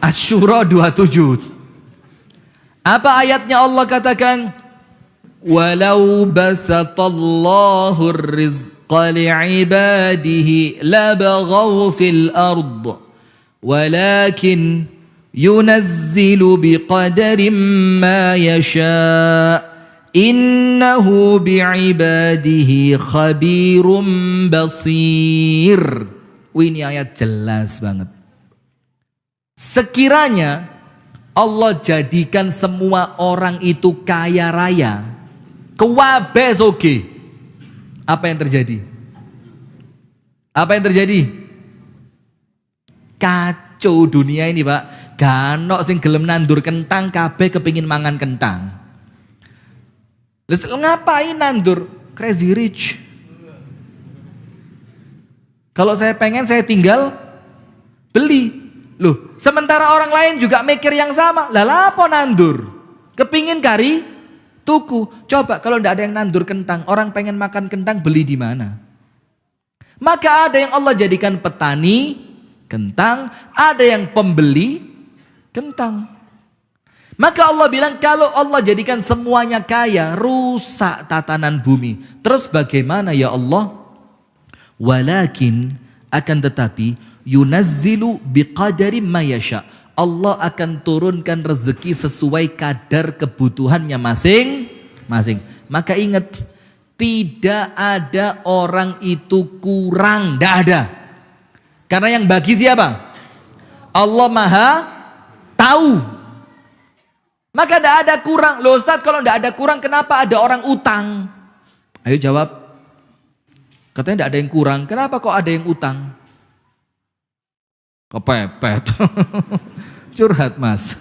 Asy-Syura 27. Apa ayatnya Allah katakan? Walau basatallahu rizqa li'ibadihi labaghaw fil ard walakin yunazzilu biqadarin ma yasha'. Innahu bi'ibadihi khabirum basir. Ini ayat jelas banget. Sekiranya Allah jadikan semua orang itu kaya raya, kewabes oke. Apa yang terjadi? Apa yang terjadi? Kacau dunia ini Pak. Ganok sing gelem nandur kentang kabeh kepingin mangan kentang. Terus ngapain nandur? Crazy rich. Kalau saya pengen saya tinggal beli. Loh, sementara orang lain juga mikir yang sama. Lah apa nandur? Kepingin kari tuku. Coba kalau tidak ada yang nandur kentang, orang pengen makan kentang beli di mana? Maka ada yang Allah jadikan petani kentang, ada yang pembeli kentang. Maka Allah bilang kalau Allah jadikan semuanya kaya, rusak tatanan bumi. Terus bagaimana ya Allah? Walakin akan tetapi yunazzilu biqadari ma yasha. Allah akan turunkan rezeki sesuai kadar kebutuhannya masing-masing. Maka ingat, tidak ada orang itu kurang, tidak ada. Karena yang bagi siapa? Allah Maha tahu. Maka tidak ada kurang. Loh Ustadz, kalau tidak ada kurang kenapa ada orang utang? Ayo jawab. Katanya tidak ada yang kurang. Kenapa kok ada yang utang? Kepepet. Curhat mas.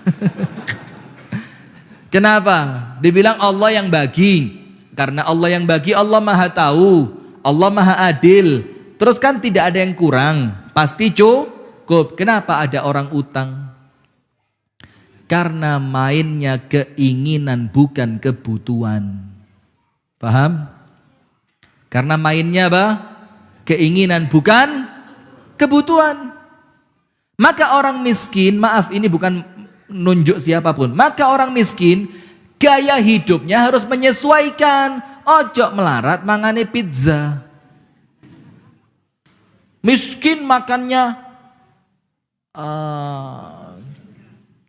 Kenapa? Dibilang Allah yang bagi. Karena Allah yang bagi, Allah Maha tahu. Allah Maha adil. Terus kan tidak ada yang kurang. Pasti cukup. Kenapa ada orang utang? Karena mainnya keinginan bukan kebutuhan. Paham? Karena mainnya apa? Keinginan bukan kebutuhan. Maka orang miskin, maaf ini bukan nunjuk siapapun. Maka orang miskin gaya hidupnya harus menyesuaikan. Ojo melarat mangane pizza. Miskin makannya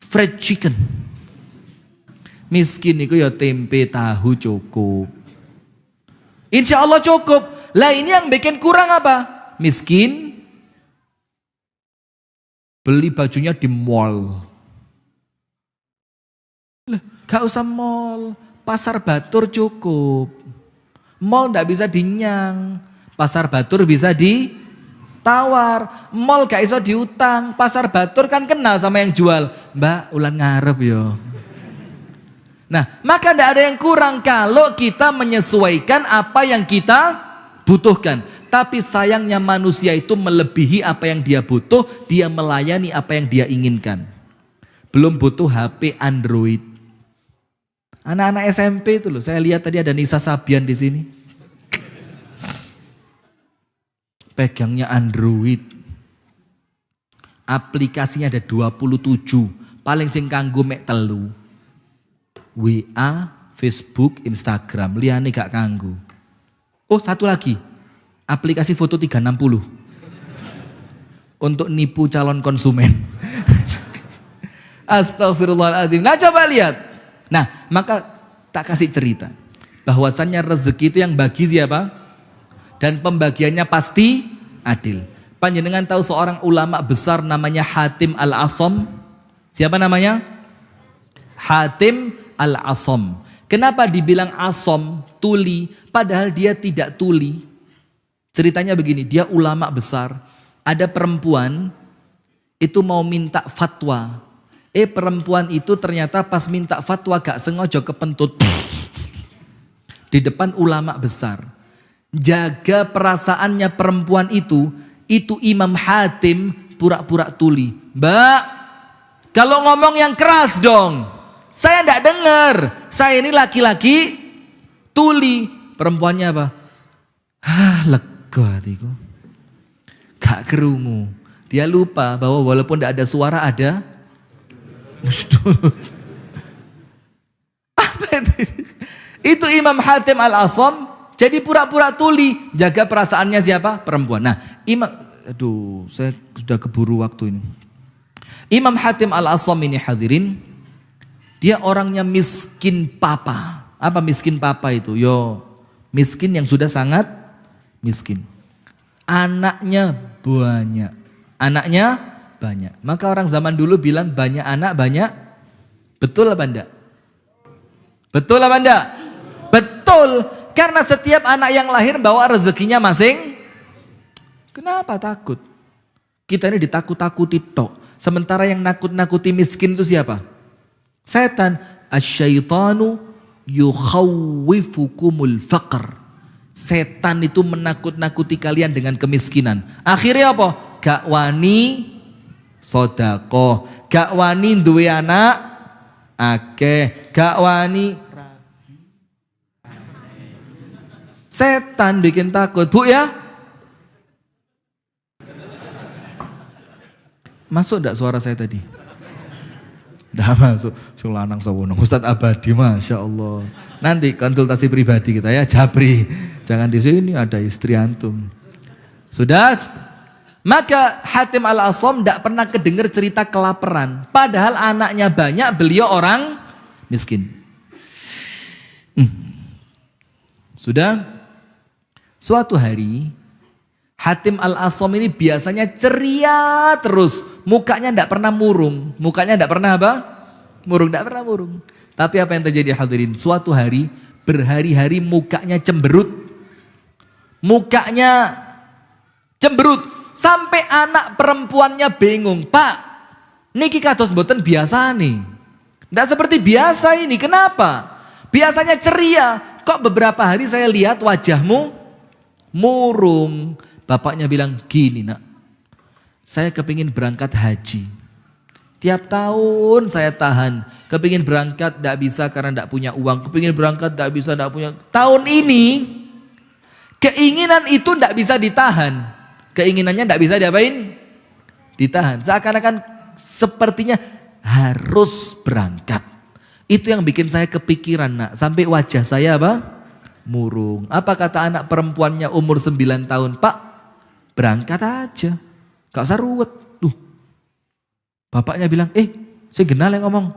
fried chicken. Miskin itu ya tempe tahu cukup. Insya Allah cukup. Lah ini yang bikin kurang apa? Miskin beli bajunya di mall. Lah, gak usah mall. Pasar Batur cukup. Mall gak bisa dinyang. Pasar Batur bisa ditawar. Mall gak iso diutang. Pasar Batur kan kenal sama yang jual. Mbak, ulan ngarep yo. Nah, maka tidak ada yang kurang kalau kita menyesuaikan apa yang kita butuhkan. Tapi sayangnya manusia itu melebihi apa yang dia butuh, dia melayani apa yang dia inginkan. Belum butuh HP Android. Anak-anak SMP itu loh, saya lihat tadi ada Nisa Sabian di sini. Pegangnya Android. Aplikasinya ada 27, paling sing kanggo mek telu. WA, Facebook, Instagram, liane gak kanggo. Oh, satu lagi. Aplikasi foto 360. Untuk nipu calon konsumen. Astagfirullahaladzim. Nah, coba lihat. Nah, maka tak kasih cerita. Bahwasannya rezeki itu yang bagi siapa? Dan pembagiannya pasti adil. Panjenengan tahu seorang ulama besar namanya Hatim Al-Asam? Siapa namanya? Hatim Al-Asam. Kenapa dibilang asom, tuli, padahal dia tidak tuli? Ceritanya begini, dia ulama besar. Ada perempuan itu mau minta fatwa. Perempuan itu ternyata pas minta fatwa gak sengaja kepentut di depan ulama besar. Jaga perasaannya perempuan itu Imam Hatim pura-pura tuli. Mbak, kalau ngomong yang keras dong. Saya tidak dengar. Saya ini laki-laki tuli. Perempuannya apa? Lega hatiku. Gak kerungu. Dia lupa bahwa walaupun tidak ada suara ada. Apa itu? Itu Imam Hatim Al-Asam. Jadi pura-pura tuli. Jaga perasaannya siapa? Perempuan. Nah, saya sudah keburu waktu ini. Imam Hatim Al-Asam ini hadirin. Dia orangnya miskin papa. Apa miskin papa itu? Yo, miskin yang sudah sangat miskin. Anaknya banyak. Anaknya banyak. Maka orang zaman dulu bilang banyak anak banyak. Betul apa enggak? Betul apa enggak? Betul. Karena setiap anak yang lahir bawa rezekinya masing. Kenapa takut? Kita ini ditakut-takuti tok. Sementara yang nakut-nakuti miskin itu siapa? Setan. Asyaitanu yukhawwifukumul faqr. Setan itu menakut-nakuti kalian dengan kemiskinan. Akhirnya apa? Gak wani sodako, gak wani duwe anak akeh, gak wani. Setan bikin takut. Bu ya? Masuk enggak suara saya tadi? Dah masuk. Sulanang sawono. Ustadz Abadi, Masya Allah. Nanti konsultasi pribadi kita ya, Japri. Jangan di sini ada istri antum. Sudah? Maka Hatim Al-Asam tidak pernah kedengar cerita kelaparan. Padahal anaknya banyak, beliau orang miskin. Sudah? Suatu hari Hatim Al-Asam ini biasanya ceria terus. Mukanya tidak pernah murung. Mukanya tidak pernah apa? Murung, tidak pernah murung. Tapi apa yang terjadi hadirin? Suatu hari, berhari-hari mukanya cemberut. Mukanya cemberut. Sampai anak perempuannya bingung. Pak, niki kados mboten biasa nih. Tidak seperti biasa ini. Kenapa? Biasanya ceria. Kok beberapa hari saya lihat wajahmu murung. Bapaknya bilang, gini nak, saya kepingin berangkat haji. Tiap tahun saya tahan. Kepingin berangkat tidak bisa karena tidak punya uang. Kepingin berangkat tidak bisa, tidak punya. Tahun ini, keinginan itu tidak bisa ditahan. Keinginannya tidak bisa diapain? Ditahan. Seakan-akan sepertinya harus berangkat. Itu yang bikin saya kepikiran nak. Sampai wajah saya apa? Murung. Apa kata anak perempuannya umur 9 tahun? Pak, berangkat aja. Gak usah ruwet. Tuh. Bapaknya bilang, saya kenal yang ngomong.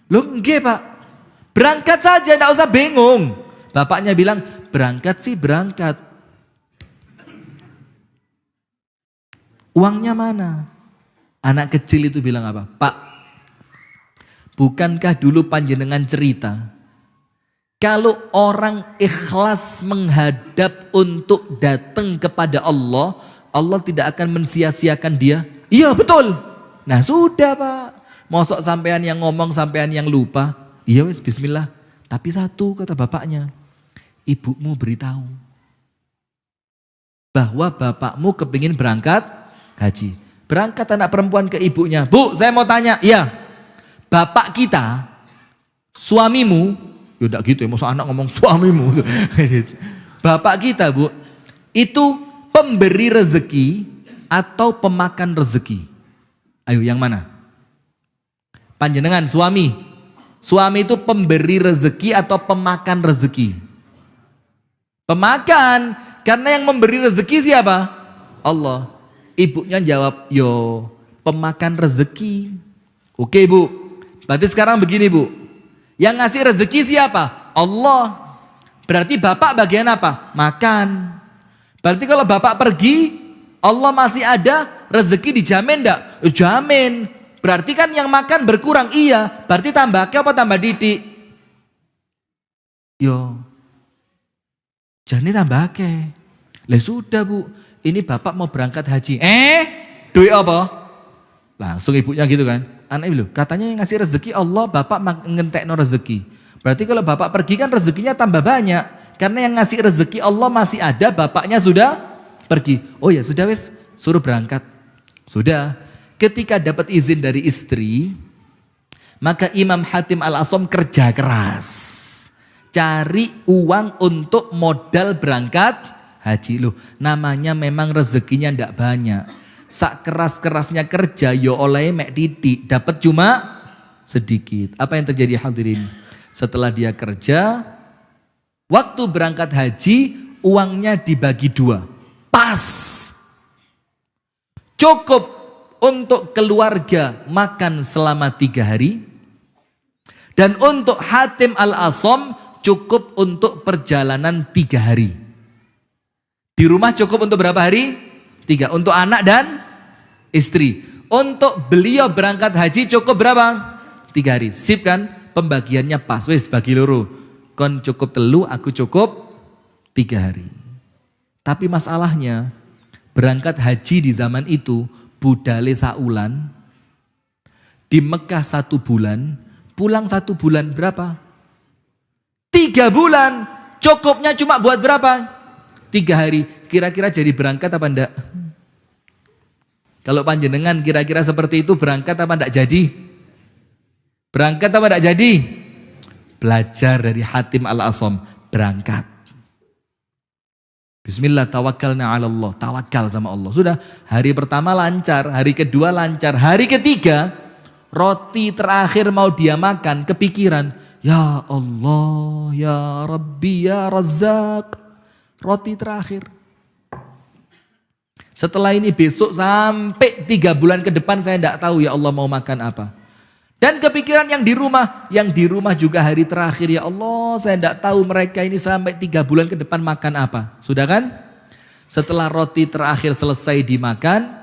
Loh enggak pak. Berangkat saja, gak usah bingung. Bapaknya bilang, berangkat sih berangkat. Uangnya mana? Anak kecil itu bilang apa? Pak, bukankah dulu panjenengan cerita, kalau orang ikhlas menghadap untuk datang kepada Allah, Allah tidak akan mensia-siakan dia. Iya betul. Nah sudah pak. Mosok sampean yang ngomong, sampean yang lupa. Iya wes bismillah. Tapi satu kata bapaknya, ibumu beritahu bahwa bapakmu kepingin berangkat haji. Berangkat anak perempuan ke ibunya. Bu, saya mau tanya. Iya. Bapak kita, suamimu, ya enggak gitu ya, masa anak ngomong suamimu. Bapak kita bu, itu pemberi rezeki atau pemakan rezeki? Ayo yang mana? Panjenengan suami. Suami itu pemberi rezeki atau pemakan rezeki? Pemakan, karena yang memberi rezeki siapa? Allah. Ibunya jawab, yo pemakan rezeki. Oke bu, berarti sekarang begini bu. Yang ngasih rezeki siapa? Allah. Berarti bapak bagian apa? Makan. Berarti kalau bapak pergi, Allah masih ada, rezeki dijamin enggak? Jamin. Berarti kan yang makan berkurang. Iya. Berarti tambah ke apa tambah didik? Yo. Jadi tambah ke. Lah sudah bu. Ini bapak mau berangkat haji. Duit apa? Langsung ibunya gitu kan. Anak ibu, katanya yang ngasih rezeki Allah, bapak ngentekno rezeki. Berarti kalau bapak pergi kan rezekinya tambah banyak. Karena yang ngasih rezeki Allah masih ada, bapaknya sudah pergi. Oh ya sudah wes, suruh berangkat. Sudah. Ketika dapat izin dari istri, maka Imam Hatim Al-Asam kerja keras. Cari uang untuk modal berangkat haji. Loh, namanya memang rezekinya ndak banyak. Sak keras-kerasnya kerja yo oleh mek titik, dapat cuma sedikit. Apa yang terjadi hadirin? Setelah dia kerja, waktu berangkat haji uangnya dibagi 2. Pas. Cukup untuk keluarga makan selama 3 hari. Dan untuk Hatim Al-Asam cukup untuk perjalanan 3 hari. Di rumah cukup untuk berapa hari? 3. Untuk anak dan istri. Untuk beliau berangkat haji cukup berapa? 3 hari. Sip kan? Pembagiannya pas. Wes bagi loro. Kon cukup telu, aku cukup 3 hari. Tapi masalahnya berangkat haji di zaman itu budale saulan. Di Mekah 1 bulan. Pulang 1 bulan berapa? 3 bulan. Cukupnya cuma buat berapa? 3 hari, kira-kira jadi berangkat apa enggak? Kalau panjenengan kira-kira seperti itu berangkat apa enggak jadi? Berangkat apa enggak jadi? Belajar dari Hatim Al-Asam, berangkat. Bismillah, tawakkalna ala Allah, tawakal sama Allah. Sudah, hari pertama lancar, hari kedua lancar, hari ketiga roti terakhir mau dia makan, kepikiran, ya Allah, ya Rabbi, ya Razzaq. Roti terakhir. Setelah ini besok sampai 3 bulan ke depan saya tidak tahu ya Allah mau makan apa. Dan kepikiran yang di rumah juga hari terakhir, ya Allah saya tidak tahu mereka ini sampai 3 bulan ke depan makan apa. Sudah kan? Setelah roti terakhir selesai dimakan,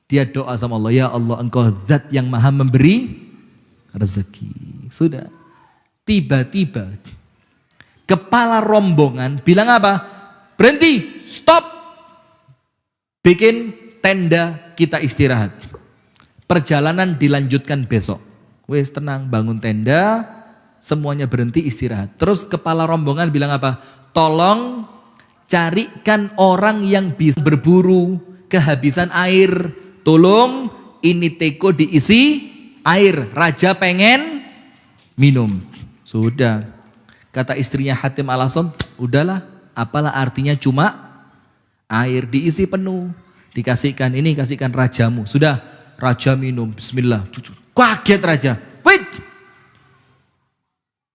dia doa sama Allah, ya Allah engkau zat yang maha memberi rezeki. Sudah. Tiba-tiba kepala rombongan bilang apa? Berhenti, stop. Bikin tenda, kita istirahat. Perjalanan dilanjutkan besok. Wes tenang, bangun tenda, semuanya berhenti istirahat. Terus kepala rombongan bilang apa? Tolong carikan orang yang bisa berburu, kehabisan air. Tolong ini teko diisi air. Raja pengen minum. Sudah. Kata istrinya Hatim Al-Asam, udahlah, apalah artinya cuma air, diisi penuh. Dikasihkan ini, kasihkan rajamu. Sudah, raja minum. Bismillah. Kaget raja. Wait.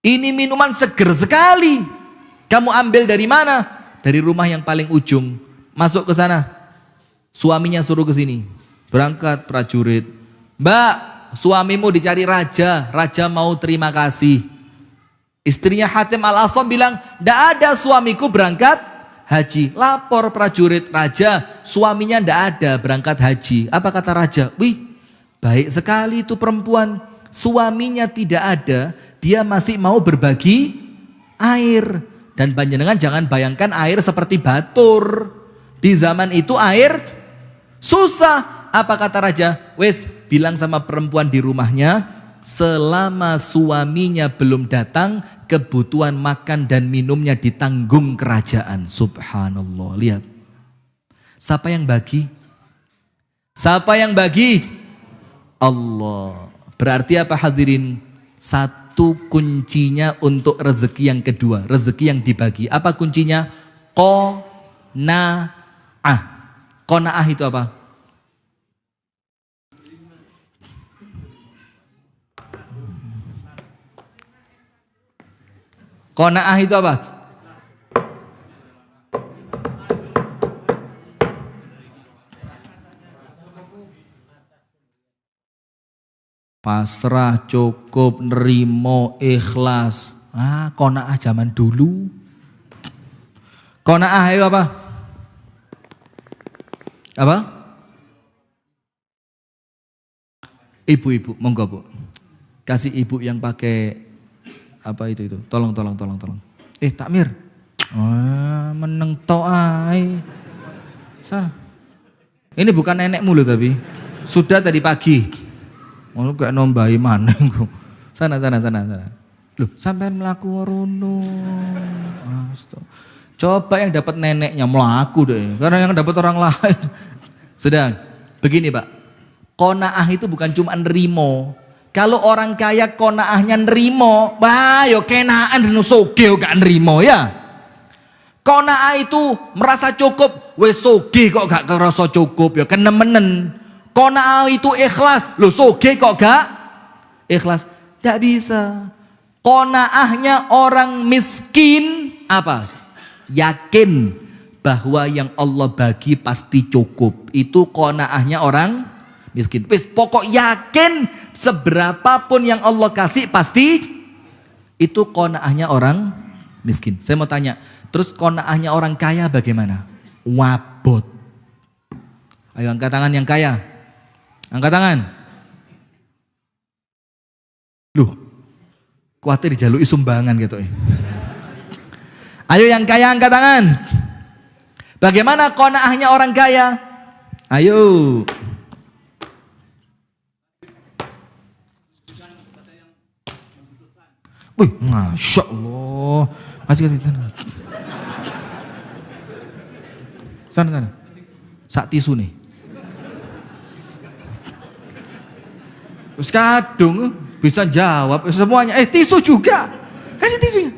Ini minuman seger sekali. Kamu ambil dari mana? Dari rumah yang paling ujung. Masuk ke sana. Suaminya suruh ke sini. Berangkat prajurit. Mbak, suamimu dicari raja. Raja mau terima kasih. Istrinya Hatim Al-Asam bilang, "Ndak ada, suamiku berangkat haji." Lapor prajurit, raja suaminya ndak ada berangkat haji. Apa kata raja? Wih, baik sekali itu perempuan. Suaminya tidak ada, dia masih mau berbagi air. Dan panjenengan jangan bayangkan air seperti batur. Di zaman itu air susah. Apa kata raja? Wes, bilang sama perempuan di rumahnya, selama suaminya belum datang, kebutuhan makan dan minumnya ditanggung kerajaan. Subhanallah, lihat. Siapa yang bagi? Siapa yang bagi? Allah. Berarti apa hadirin? Satu kuncinya untuk rezeki yang kedua, rezeki yang dibagi. Apa kuncinya? Qanaah. Qanaah itu apa? Qanaah itu apa? Pasrah, cukup, nerimo, ikhlas. Qanaah zaman dulu. Qanaah itu apa? Apa? Ibu-ibu, monggo Bu. Kasih ibu yang pakai apa itu? Tolong. Takmir. Meneng tok ae. Sana. Ini bukan nenekmu loh tapi. Sudah tadi pagi. Mau gak nombai mana engko. Sana. Loh, sampean mlaku rono. Coba yang dapat neneknya melaku deh. Karena yang dapat orang lain. Sedang begini, Pak. Qanaah itu bukan cuma nerimo. Kalau orang kaya qanaahnya nerimo, yo kenaan reno soge gak nerimo ya. Qanaah itu merasa cukup, wes soge kok gak kerasa cukup ya kenemenen. Qanaah itu ikhlas, lo soge kok gak ikhlas. Gak bisa. Qanaahnya orang miskin apa? Yakin bahwa yang Allah bagi pasti cukup. Itu qanaahnya orang miskin. Pokok yakin seberapapun yang Allah kasih pasti itu qanaahnya orang miskin. Saya mau tanya, terus qanaahnya orang kaya bagaimana? Wabot. Ayo angkat tangan yang kaya. Angkat tangan. Loh, khawatir dijalui sumbangan gitu. Ayo yang kaya angkat tangan. Bagaimana qanaahnya orang kaya? Ayo. Wih, Masya Allah. Kasih sana. Sak tisu nih. Terus kadung bisa jawab semuanya. Tisu juga. Kasih tisunya.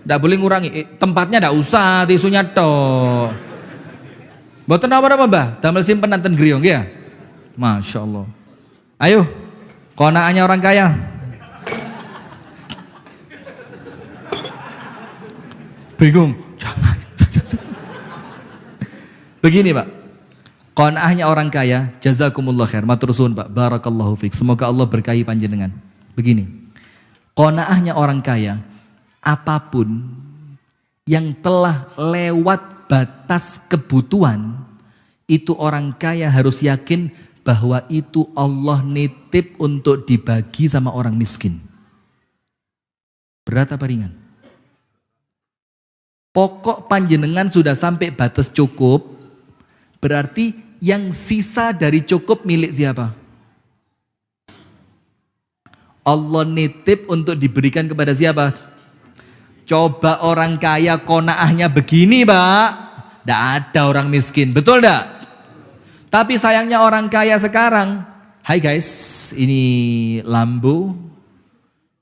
Nggak boleh ngurangi. Tempatnya nggak usah, tisunya toh. Mboten apa-apa, Mbah. Damel simpen nanten griong ya. Masya Allah. Ayo. Qanaahnya orang kaya. Bingung. Jangan. Begini, Pak. Qanaahnya orang kaya, jazakumullah khair, matur suwun Pak, barakallahu fiik. Semoga Allah berkahi panjenengan. Begini, qanaahnya orang kaya, apapun yang telah lewat batas kebutuhan, itu orang kaya harus yakin bahwa itu Allah nitip untuk dibagi sama orang miskin. Berat apa ringan? Pokok panjenengan sudah sampai batas cukup, berarti yang sisa dari cukup milik siapa? Allah nitip untuk diberikan kepada siapa? Coba orang kaya konaahnya begini, Pak. Tidak ada orang miskin, betul tidak? Tapi sayangnya orang kaya sekarang, hai guys, ini Lambo,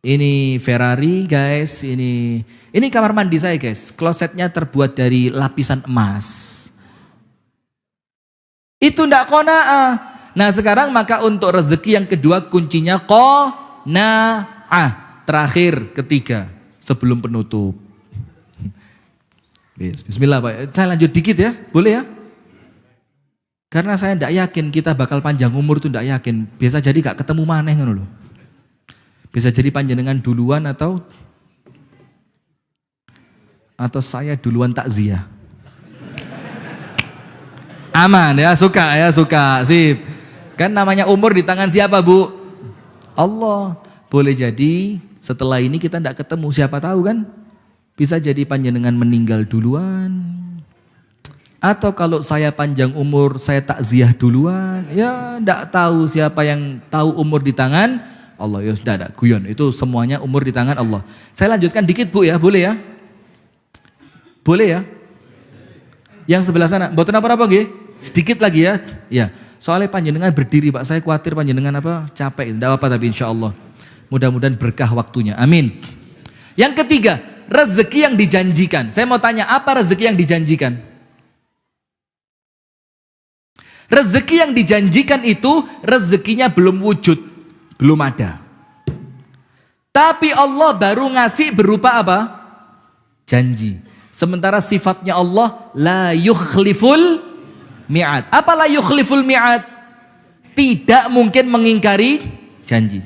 ini Ferrari guys, ini kamar mandi saya guys, klosetnya terbuat dari lapisan emas. Itu ndak qanaah. Nah sekarang maka untuk rezeki yang kedua kuncinya qanaah, terakhir ketiga sebelum penutup. Bismillah Pak, saya lanjut dikit ya, boleh ya? Karena saya tidak yakin kita bakal panjang umur tuh, tidak yakin. Biasa jadi gak ketemu maneh ngono lho. Bisa jadi panjenengan duluan atau saya duluan takziah. Aman ya, suka ya, suka. Sip. Kan namanya umur di tangan siapa, Bu? Allah. Boleh jadi setelah ini kita tidak ketemu, siapa tahu kan? Bisa jadi panjenengan meninggal duluan. Atau kalau saya panjang umur, saya takziah duluan. Ya, tidak tahu siapa yang tahu umur di tangan Allah. Ya sudah, ada guyon. Itu semuanya umur di tangan Allah. Saya lanjutkan dikit Bu ya, boleh ya? Boleh ya? Yang sebelah sana, mboten apa-apa nggih? Sedikit lagi ya. Ya, soalnya panjenengan berdiri Pak. Saya khawatir panjenengan capek. Tidak apa-apa tapi insya Allah. Mudah-mudahan berkah waktunya. Amin. Yang ketiga, rezeki yang dijanjikan. Saya mau tanya, apa rezeki yang dijanjikan? Rezeki yang dijanjikan itu rezekinya belum wujud, belum ada. Tapi Allah baru ngasih berupa apa? Janji. Sementara sifatnya Allah la yukhliful mi'ad. Apa la yukhliful mi'ad? Tidak mungkin mengingkari janji.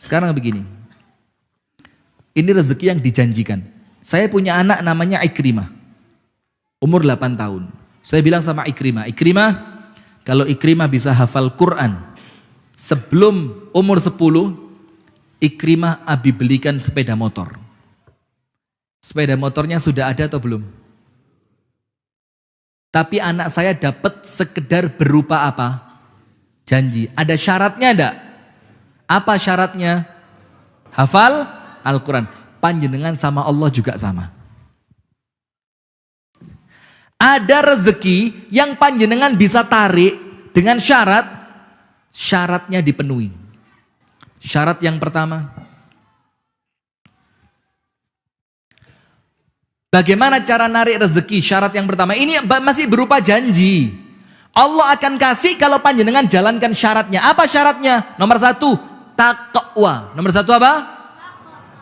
Sekarang begini. Ini rezeki yang dijanjikan. Saya punya anak namanya Ikrimah. Umur 8 tahun. Saya bilang sama Ikrimah, Ikrimah, kalau Ikrimah bisa hafal Quran sebelum umur 10, Ikrimah Abi belikan sepeda motor. Sepeda motornya sudah ada atau belum? Tapi anak saya dapat sekedar berupa apa? Janji. Ada syaratnya enggak? Apa syaratnya? Hafal Al-Quran. Panjenengan sama Allah juga sama. Ada rezeki yang panjenengan bisa tarik dengan syaratnya dipenuhi. Syarat yang pertama, bagaimana cara narik rezeki? Syarat yang pertama, ini masih berupa janji. Allah akan kasih kalau panjenengan jalankan syaratnya. Apa syaratnya? Nomor 1, taqwa. Nomor 1 apa?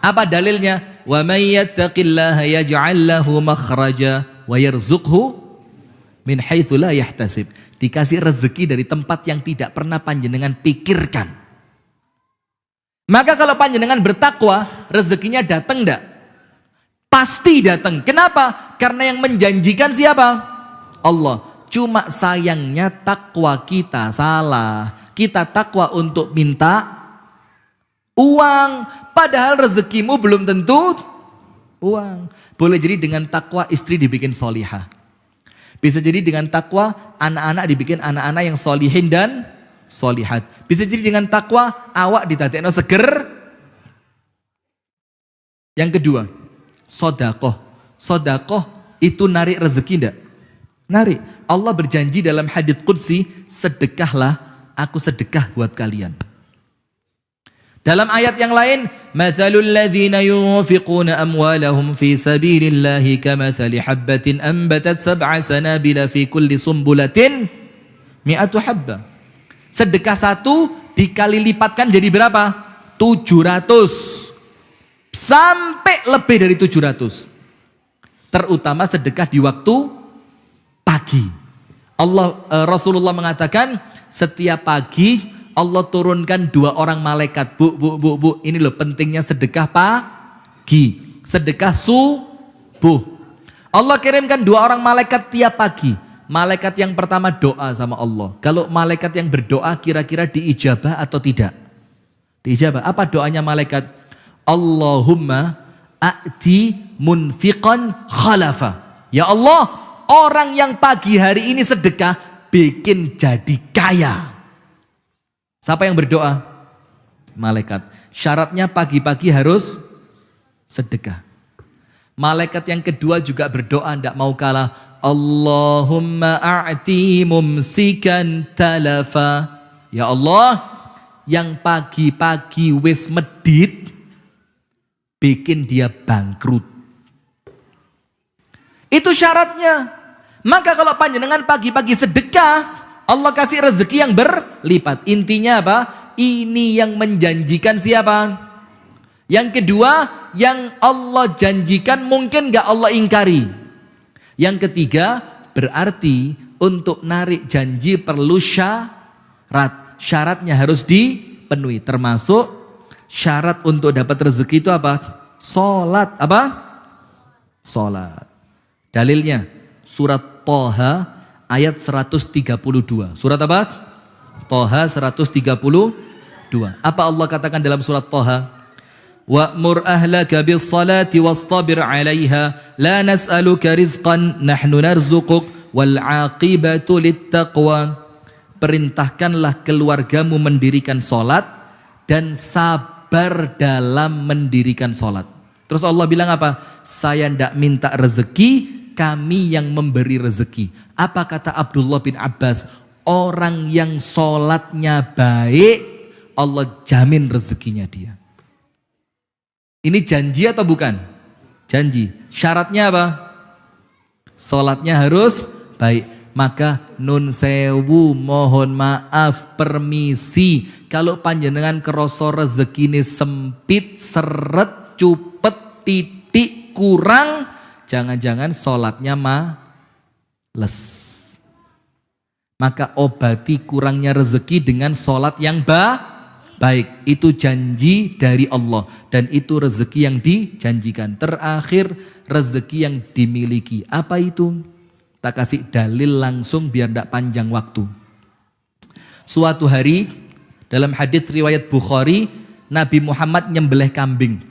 Apa dalilnya? Wa may yattaqillaha yaj'al lahu makhraja wa yarzuqhu min haitsu la yahtasib. Dikasih rezeki dari tempat yang tidak pernah panjenengan pikirkan. Maka kalau panjenengan bertakwa, rezekinya datang enggak? Pasti datang. Kenapa? Karena yang menjanjikan siapa? Allah. Cuma sayangnya takwa kita salah. Kita takwa untuk minta uang, padahal rezekimu belum tentu uang. Boleh jadi dengan takwa istri dibikin solihah. Bisa jadi dengan takwa anak-anak dibikin anak-anak yang solihin dan solihat. Bisa jadi dengan takwa awak ditadekno seger. Yang kedua, sodakoh. Sodakoh itu narik rezeki enggak? Narik. Allah berjanji dalam hadits qudsi, sedekahlah, aku sedekah buat kalian. Dalam ayat yang lain, mathalul ladzina yunfiquna amwalahum fi sabilillahi kamathali habbatin anbatat sab'a sanabila fi kulli sumbulatin mi'atu habba. Sedekah 1 dikali lipatkan jadi berapa? 700. Sampai lebih dari 700. Terutama sedekah di waktu pagi. Rasulullah mengatakan setiap pagi Allah turunkan 2 orang malaikat. Bu, ini loh pentingnya sedekah pagi, sedekah subuh. Allah kirimkan 2 orang malaikat tiap pagi. Malaikat yang pertama doa sama Allah. Kalau malaikat yang berdoa kira-kira diijabah atau tidak? Diijabah. Apa doanya malaikat? Allahumma a'ti munfiqan khalafa. Ya Allah, orang yang pagi hari ini sedekah bikin jadi kaya. Siapa yang berdoa? Malaikat. Syaratnya pagi-pagi harus sedekah. Malaikat yang kedua juga berdoa, tidak mau kalah. Allahumma a'ti mumsikan talafa. Ya Allah, yang pagi-pagi wis medit, bikin dia bangkrut. Itu syaratnya. Maka kalau panjenengan pagi-pagi sedekah, Allah kasih rezeki yang berlipat. Intinya apa? Ini yang menjanjikan siapa? Yang kedua, yang Allah janjikan mungkin gak Allah ingkari. Yang ketiga, berarti untuk narik janji perlu syarat. Syaratnya harus dipenuhi. Termasuk syarat untuk dapat rezeki itu apa? Salat. Apa? Salat. Dalilnya surat Thaha ayat 132. Surat apa? Thaha 132. Apa Allah katakan dalam surat Thaha? Wa'mur ahlaka bis salati wastabir 'alaiha la nas'aluka rizqan nahnu narzuquk wal 'aqibatu littaqwa. Perintahkanlah keluargamu mendirikan salat dan sabar dalam mendirikan salat. Terus Allah bilang apa? Saya tidak minta rezeki, kami yang memberi rezeki. Apa kata Abdullah bin Abbas? Orang yang sholatnya baik, Allah jamin rezekinya dia. Ini janji atau bukan? Janji. Syaratnya apa? Sholatnya harus baik. Maka nun sewu, mohon maaf, permisi. Kalau panjenengan kerasa rezeki ini sempit, seret, cupet, titik, kurang, jangan-jangan sholatnya males. Maka obati kurangnya rezeki dengan sholat yang baik. Itu janji dari Allah. Dan itu rezeki yang dijanjikan. Terakhir, rezeki yang dimiliki. Apa itu? Tak kasih dalil langsung biar tidak panjang waktu. Suatu hari, dalam hadits riwayat Bukhari, Nabi Muhammad nyembelih kambing.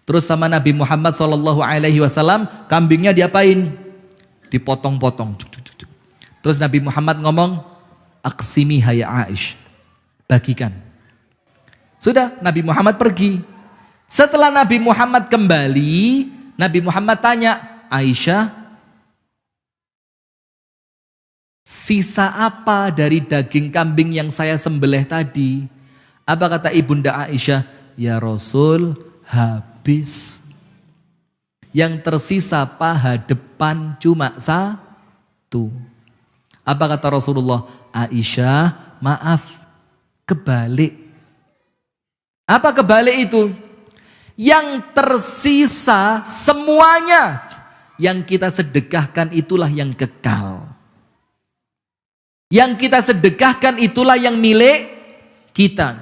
Terus sama Nabi Muhammad SAW, kambingnya diapain? Dipotong-potong. Terus Nabi Muhammad ngomong, aksimi haya Aish, bagikan. Sudah, Nabi Muhammad pergi. Setelah Nabi Muhammad kembali, Nabi Muhammad tanya, Aisyah, sisa apa dari daging kambing yang saya sembelih tadi? Apa kata Ibunda Aisyah? Ya Rasul, habis. Yang tersisa paha depan cuma 1. Apa kata Rasulullah? Aisyah, maaf, kebalik. Apa kebalik itu? Yang tersisa semuanya yang kita sedekahkan itulah yang kekal. Yang kita sedekahkan itulah yang milik kita.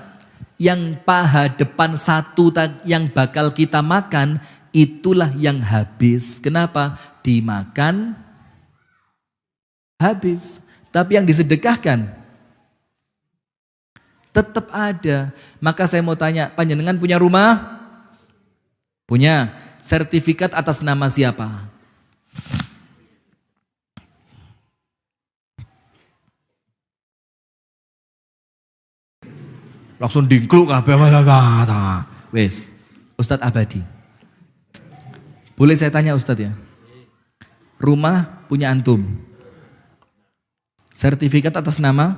Yang paha depan 1 yang bakal kita makan, itulah yang habis. Kenapa? Dimakan habis. Tapi yang disedekahkan tetap ada. Maka saya mau tanya, panjenengan punya rumah? Punya. Sertifikat atas nama siapa? Langsung dingkluk kabeh. Wes, Ustadz Abadi. Boleh saya tanya Ustadz ya? Rumah punya antum. Sertifikat atas nama?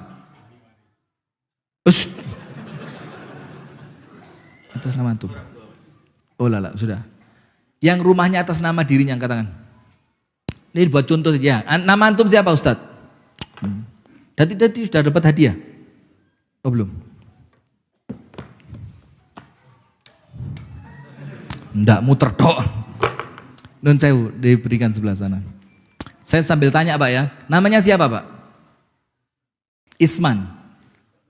Atas nama antum. Oh lala, sudah. Yang rumahnya atas nama dirinya, angkat tangan. Ini buat contoh saja. Nama antum siapa Ustadz? Tadi sudah dapat hadiah? Oh belum? Nggak muter tok. Nun sewu diberikan sebelah sana. Saya sambil tanya Pak ya. Namanya siapa Pak? Isman.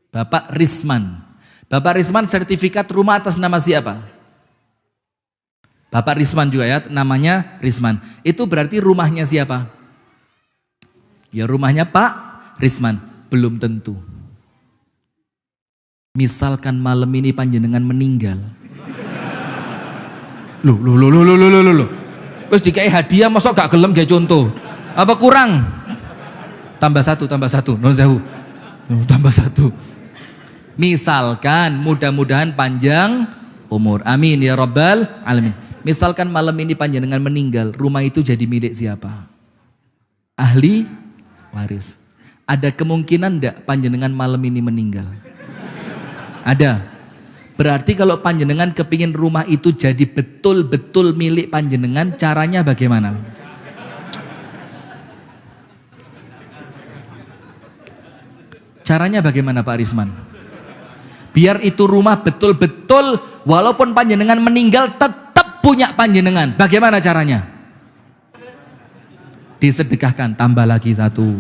Bapak Risman. Bapak Risman sertifikat rumah atas nama siapa? Bapak Risman juga ya, namanya Risman. Itu berarti rumahnya siapa? Ya rumahnya Pak Risman. Belum tentu. Misalkan malam ini panjenengan meninggal. Loh. Terus dikai hadiah masuk gak gelem gak contoh. Apa kurang? Tambah satu. Non sewu. Tambah satu. Misalkan mudah-mudahan panjang umur. Amin ya rabbal alamin. Misalkan malam ini panjenengan meninggal, rumah itu jadi milik siapa? Ahli waris. Ada kemungkinan enggak panjenengan malam ini meninggal? Ada. Berarti kalau panjenengan kepingin rumah itu jadi betul-betul milik panjenengan, caranya bagaimana? Caranya bagaimana Pak Risman? Biar itu rumah betul-betul walaupun panjenengan meninggal tetap punya panjenengan. Bagaimana caranya? Disedekahkan, tambah lagi satu.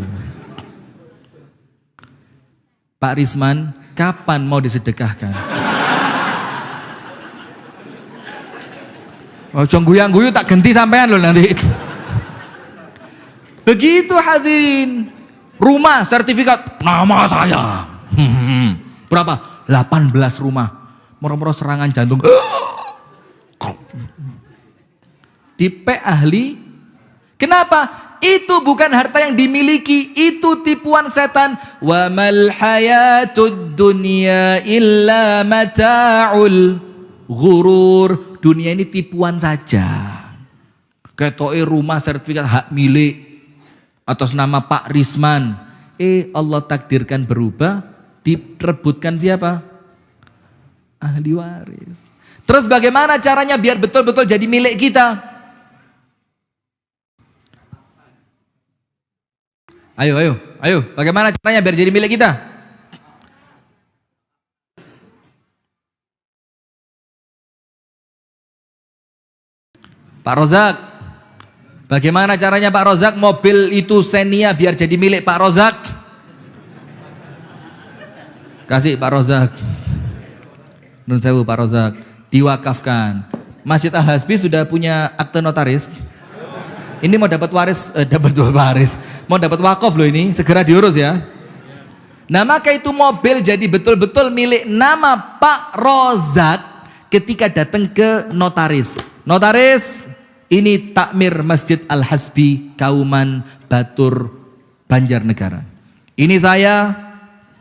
Pak Risman, kapan mau disedekahkan? Oh, guyang-guyu tak ganti sampean loh nanti. Begitu hadirin. Rumah sertifikat nama saya. Berapa? 18 rumah. Moro-moro serangan jantung. Dipe ahli. Kenapa? Itu bukan harta yang dimiliki, itu tipuan setan. Wa mal hayatud dunya illa mata'ul ghurur. Dunia ini tipuan saja. Ketoke rumah sertifikat hak milik atas nama Pak Risman. Allah takdirkan berubah, direbutkan siapa? Ahli waris. Terus bagaimana caranya biar betul-betul jadi milik kita? Ayo. Bagaimana caranya biar jadi milik kita? Pak Rozak, bagaimana caranya Pak Rozak mobil itu Xenia biar jadi milik Pak Rozak? Kasih Pak Rozak. Nun sewu Pak Rozak, diwakafkan. Masjid Al-Hasbi sudah punya akte notaris. Ini mau dapat waris, mau dapat wakaf loh ini, segera diurus ya. Nah maka itu mobil jadi betul-betul milik nama Pak Rozak ketika datang ke notaris. Notaris, ini takmir Masjid Al-Hasbi Kauman Batur Banjarnegara. Ini saya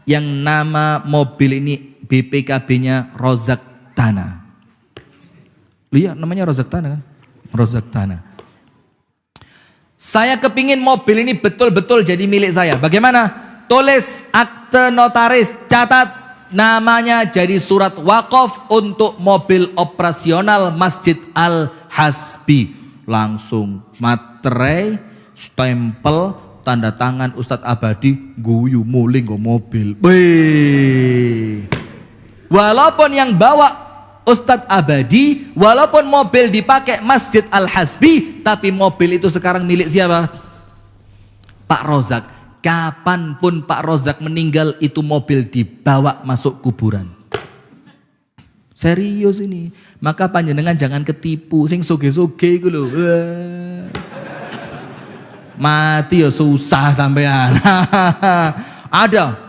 yang nama mobil ini BPKB-nya Rozak Tanah. Iya namanya Rozak Tanah kan? Rozak Tanah. Saya kepingin mobil ini betul-betul jadi milik saya. Bagaimana? Tulis akte notaris, catat namanya jadi surat wakaf untuk mobil operasional Masjid Al-Hasbi. Langsung materai, stempel, tanda tangan Ustadz Abadi, guyu muling go mobil. Wih. Walaupun yang bawa Ustadz Abadi, walaupun mobil dipakai Masjid Al-Hasbi, tapi mobil itu sekarang milik siapa? Pak Rozak. Kapanpun Pak Rozak meninggal, itu mobil dibawa masuk kuburan. Serius ini. Maka panjenengan jangan ketipu, sing soge-soge iku lho. Mati ya susah sampean. Ada.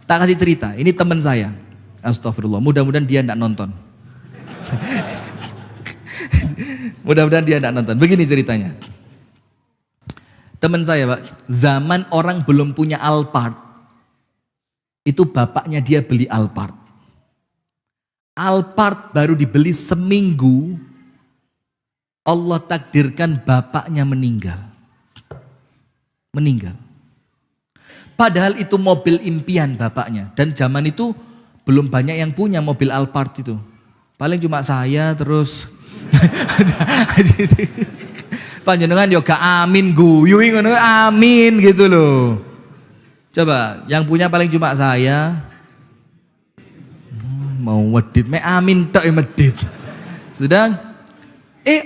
Tak kasih cerita, ini teman saya. Astagfirullah, mudah-mudahan dia enggak nonton. Mudah-mudahan dia enggak nonton. Begini ceritanya. Teman saya, Pak, zaman orang belum punya Alphard. Itu bapaknya dia beli Alphard. Alphard baru dibeli seminggu, Allah takdirkan bapaknya meninggal. Padahal itu mobil impian bapaknya. Dan zaman itu belum banyak yang punya mobil Alphard itu. Paling cuma saya terus. Panjenengan yo gak amin guyu ngono amin gitu loh. Coba yang punya paling cuma saya. Mau medit, amin tok medit. Sedang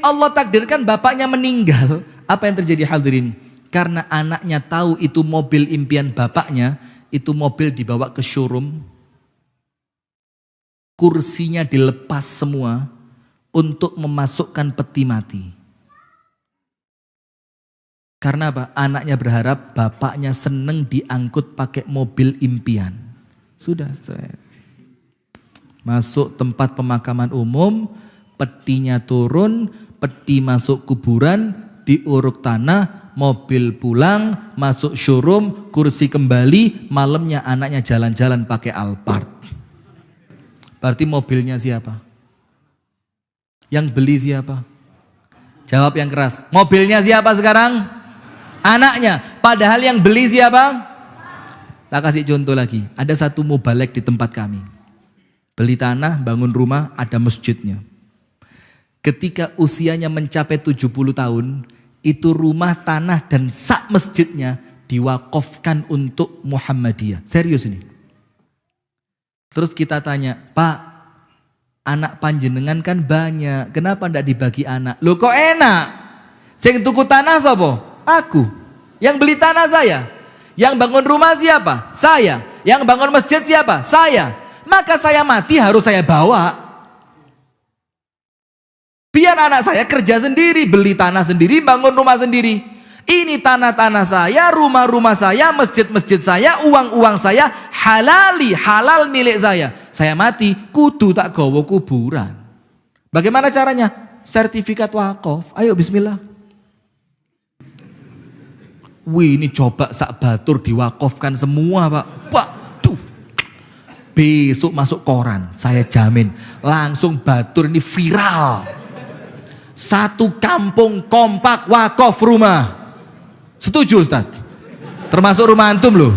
Allah takdirkan bapaknya meninggal. Apa yang terjadi hadirin? Karena anaknya tahu itu mobil impian bapaknya, itu mobil dibawa ke showroom. Kursinya dilepas semua. untuk memasukkan peti mati. Karena apa? Anaknya berharap bapaknya seneng diangkut pakai mobil impian. Sudah, masuk tempat pemakaman umum, petinya turun, peti masuk kuburan, diuruk tanah, mobil pulang, masuk showroom, kursi kembali, malamnya anaknya jalan-jalan pakai Alphard. Berarti mobilnya siapa? Yang beli siapa? Jawab yang keras. Mobilnya siapa sekarang? Anaknya. Padahal yang beli siapa? Tak kasih contoh lagi. Ada satu mubalek di tempat kami. Beli tanah, bangun rumah, ada masjidnya. Ketika usianya mencapai 70 tahun, itu rumah, tanah, dan sak masjidnya diwakafkan untuk Muhammadiyah. Serius ini. Terus kita tanya, Pak, anak panjenengan kan banyak, kenapa tidak dibagi anak? Loh kok enak? Sing tuku tanah sapa? Aku. Yang beli tanah saya. Yang bangun rumah siapa? Saya. Yang bangun masjid siapa? Saya. Maka saya mati harus saya bawa. Biar anak saya kerja sendiri, beli tanah sendiri, bangun rumah sendiri. Ini tanah-tanah saya, rumah-rumah saya, masjid-masjid saya, uang-uang saya, halal milik saya. Saya mati, kudu tak gawa kuburan. Bagaimana caranya? Sertifikat wakaf. Ayo bismillah. Wih, ini coba sak batur diwakafkan semua, Pak. Waduh. Besok masuk koran, saya jamin. Langsung batur ini viral. Satu kampung kompak wakaf rumah. Setuju Ustaz? Termasuk rumah antum loh.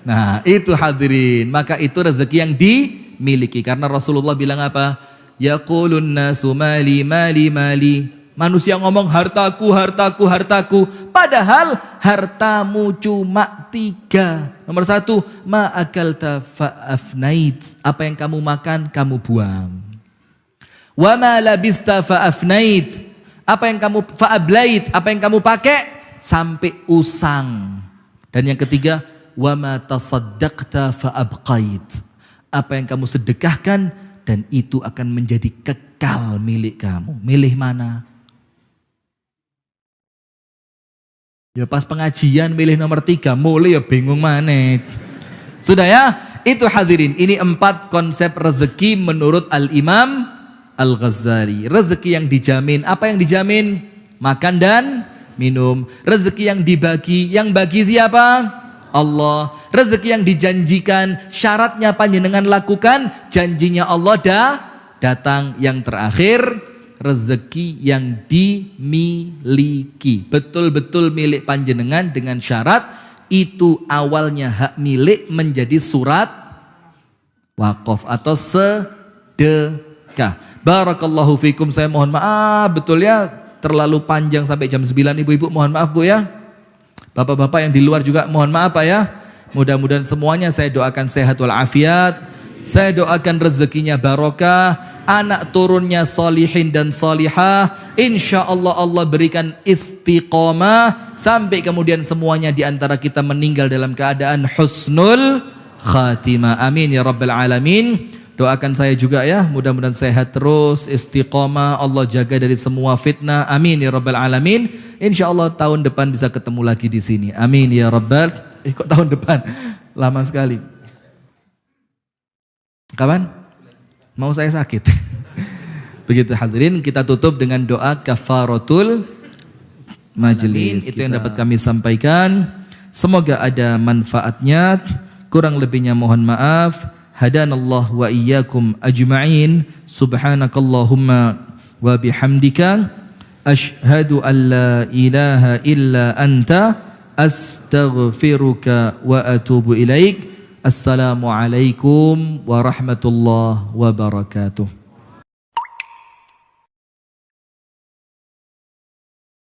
Nah, itu hadirin. Maka itu rezeki yang dimiliki. Karena Rasulullah bilang apa? Yaqulun nasu mali mali mali. Manusia ngomong hartaku, hartaku, hartaku. Padahal hartamu cuma 3. Nomor 1, ma akalta fa'afnait. Apa yang kamu makan, kamu buang. Wa ma labista fa'afnait. Apa yang kamu fa'ablait. Apa yang kamu pakai, sampai usang. Dan yang ketiga, wa ma tasaddaqta fa'abqait. Apa yang kamu sedekahkan, dan itu akan menjadi kekal milik kamu. Milih mana? Ya pas pengajian milih nomor 3, mulai ya bingung mana. Sudah ya, itu hadirin. Ini 4 konsep rezeki menurut Al-Imam Al-Ghazali. Rezeki yang dijamin, apa yang dijamin? Makan dan minum. Rezeki yang dibagi, yang bagi siapa? Allah. Rezeki yang dijanjikan, syaratnya panjenengan lakukan, janjinya Allah datang. Yang terakhir, rezeki yang dimiliki, betul-betul milik panjenengan dengan syarat itu awalnya hak milik menjadi surat wakaf atau sedekah. Barakallahu fikum. Saya mohon maaf betul ya, terlalu panjang sampai jam 9. Ibu-ibu mohon maaf Bu ya. Bapak-bapak yang di luar juga mohon maaf Pak ya. Mudah-mudahan semuanya saya doakan sehat walafiat. Saya doakan rezekinya barokah, anak turunnya solihin dan solihah. Insya Allah Allah berikan istiqomah sampai kemudian semuanya diantara kita meninggal dalam keadaan husnul khatimah. Amin ya rabbal alamin. Doakan saya juga ya, mudah-mudahan sehat terus, istiqomah, Allah jaga dari semua fitnah. Amin ya rabbal alamin. Insya Allah tahun depan bisa ketemu lagi di sini. Amin ya rabbal. Kok tahun depan? Lama sekali. Kapan? Mau saya sakit. Begitu hadirin, kita tutup dengan doa kafaratul majlis. Itu yang dapat kami sampaikan. Semoga ada manfaatnya. Kurang lebihnya mohon maaf. Hadanallah wa iyyakum ajma'in. Subhanakallahumma wa bihamdika asyhadu an la ilaha illa anta astaghfiruka wa atubu ilaik. Assalamualaikum warahmatullahi wabarakatuh.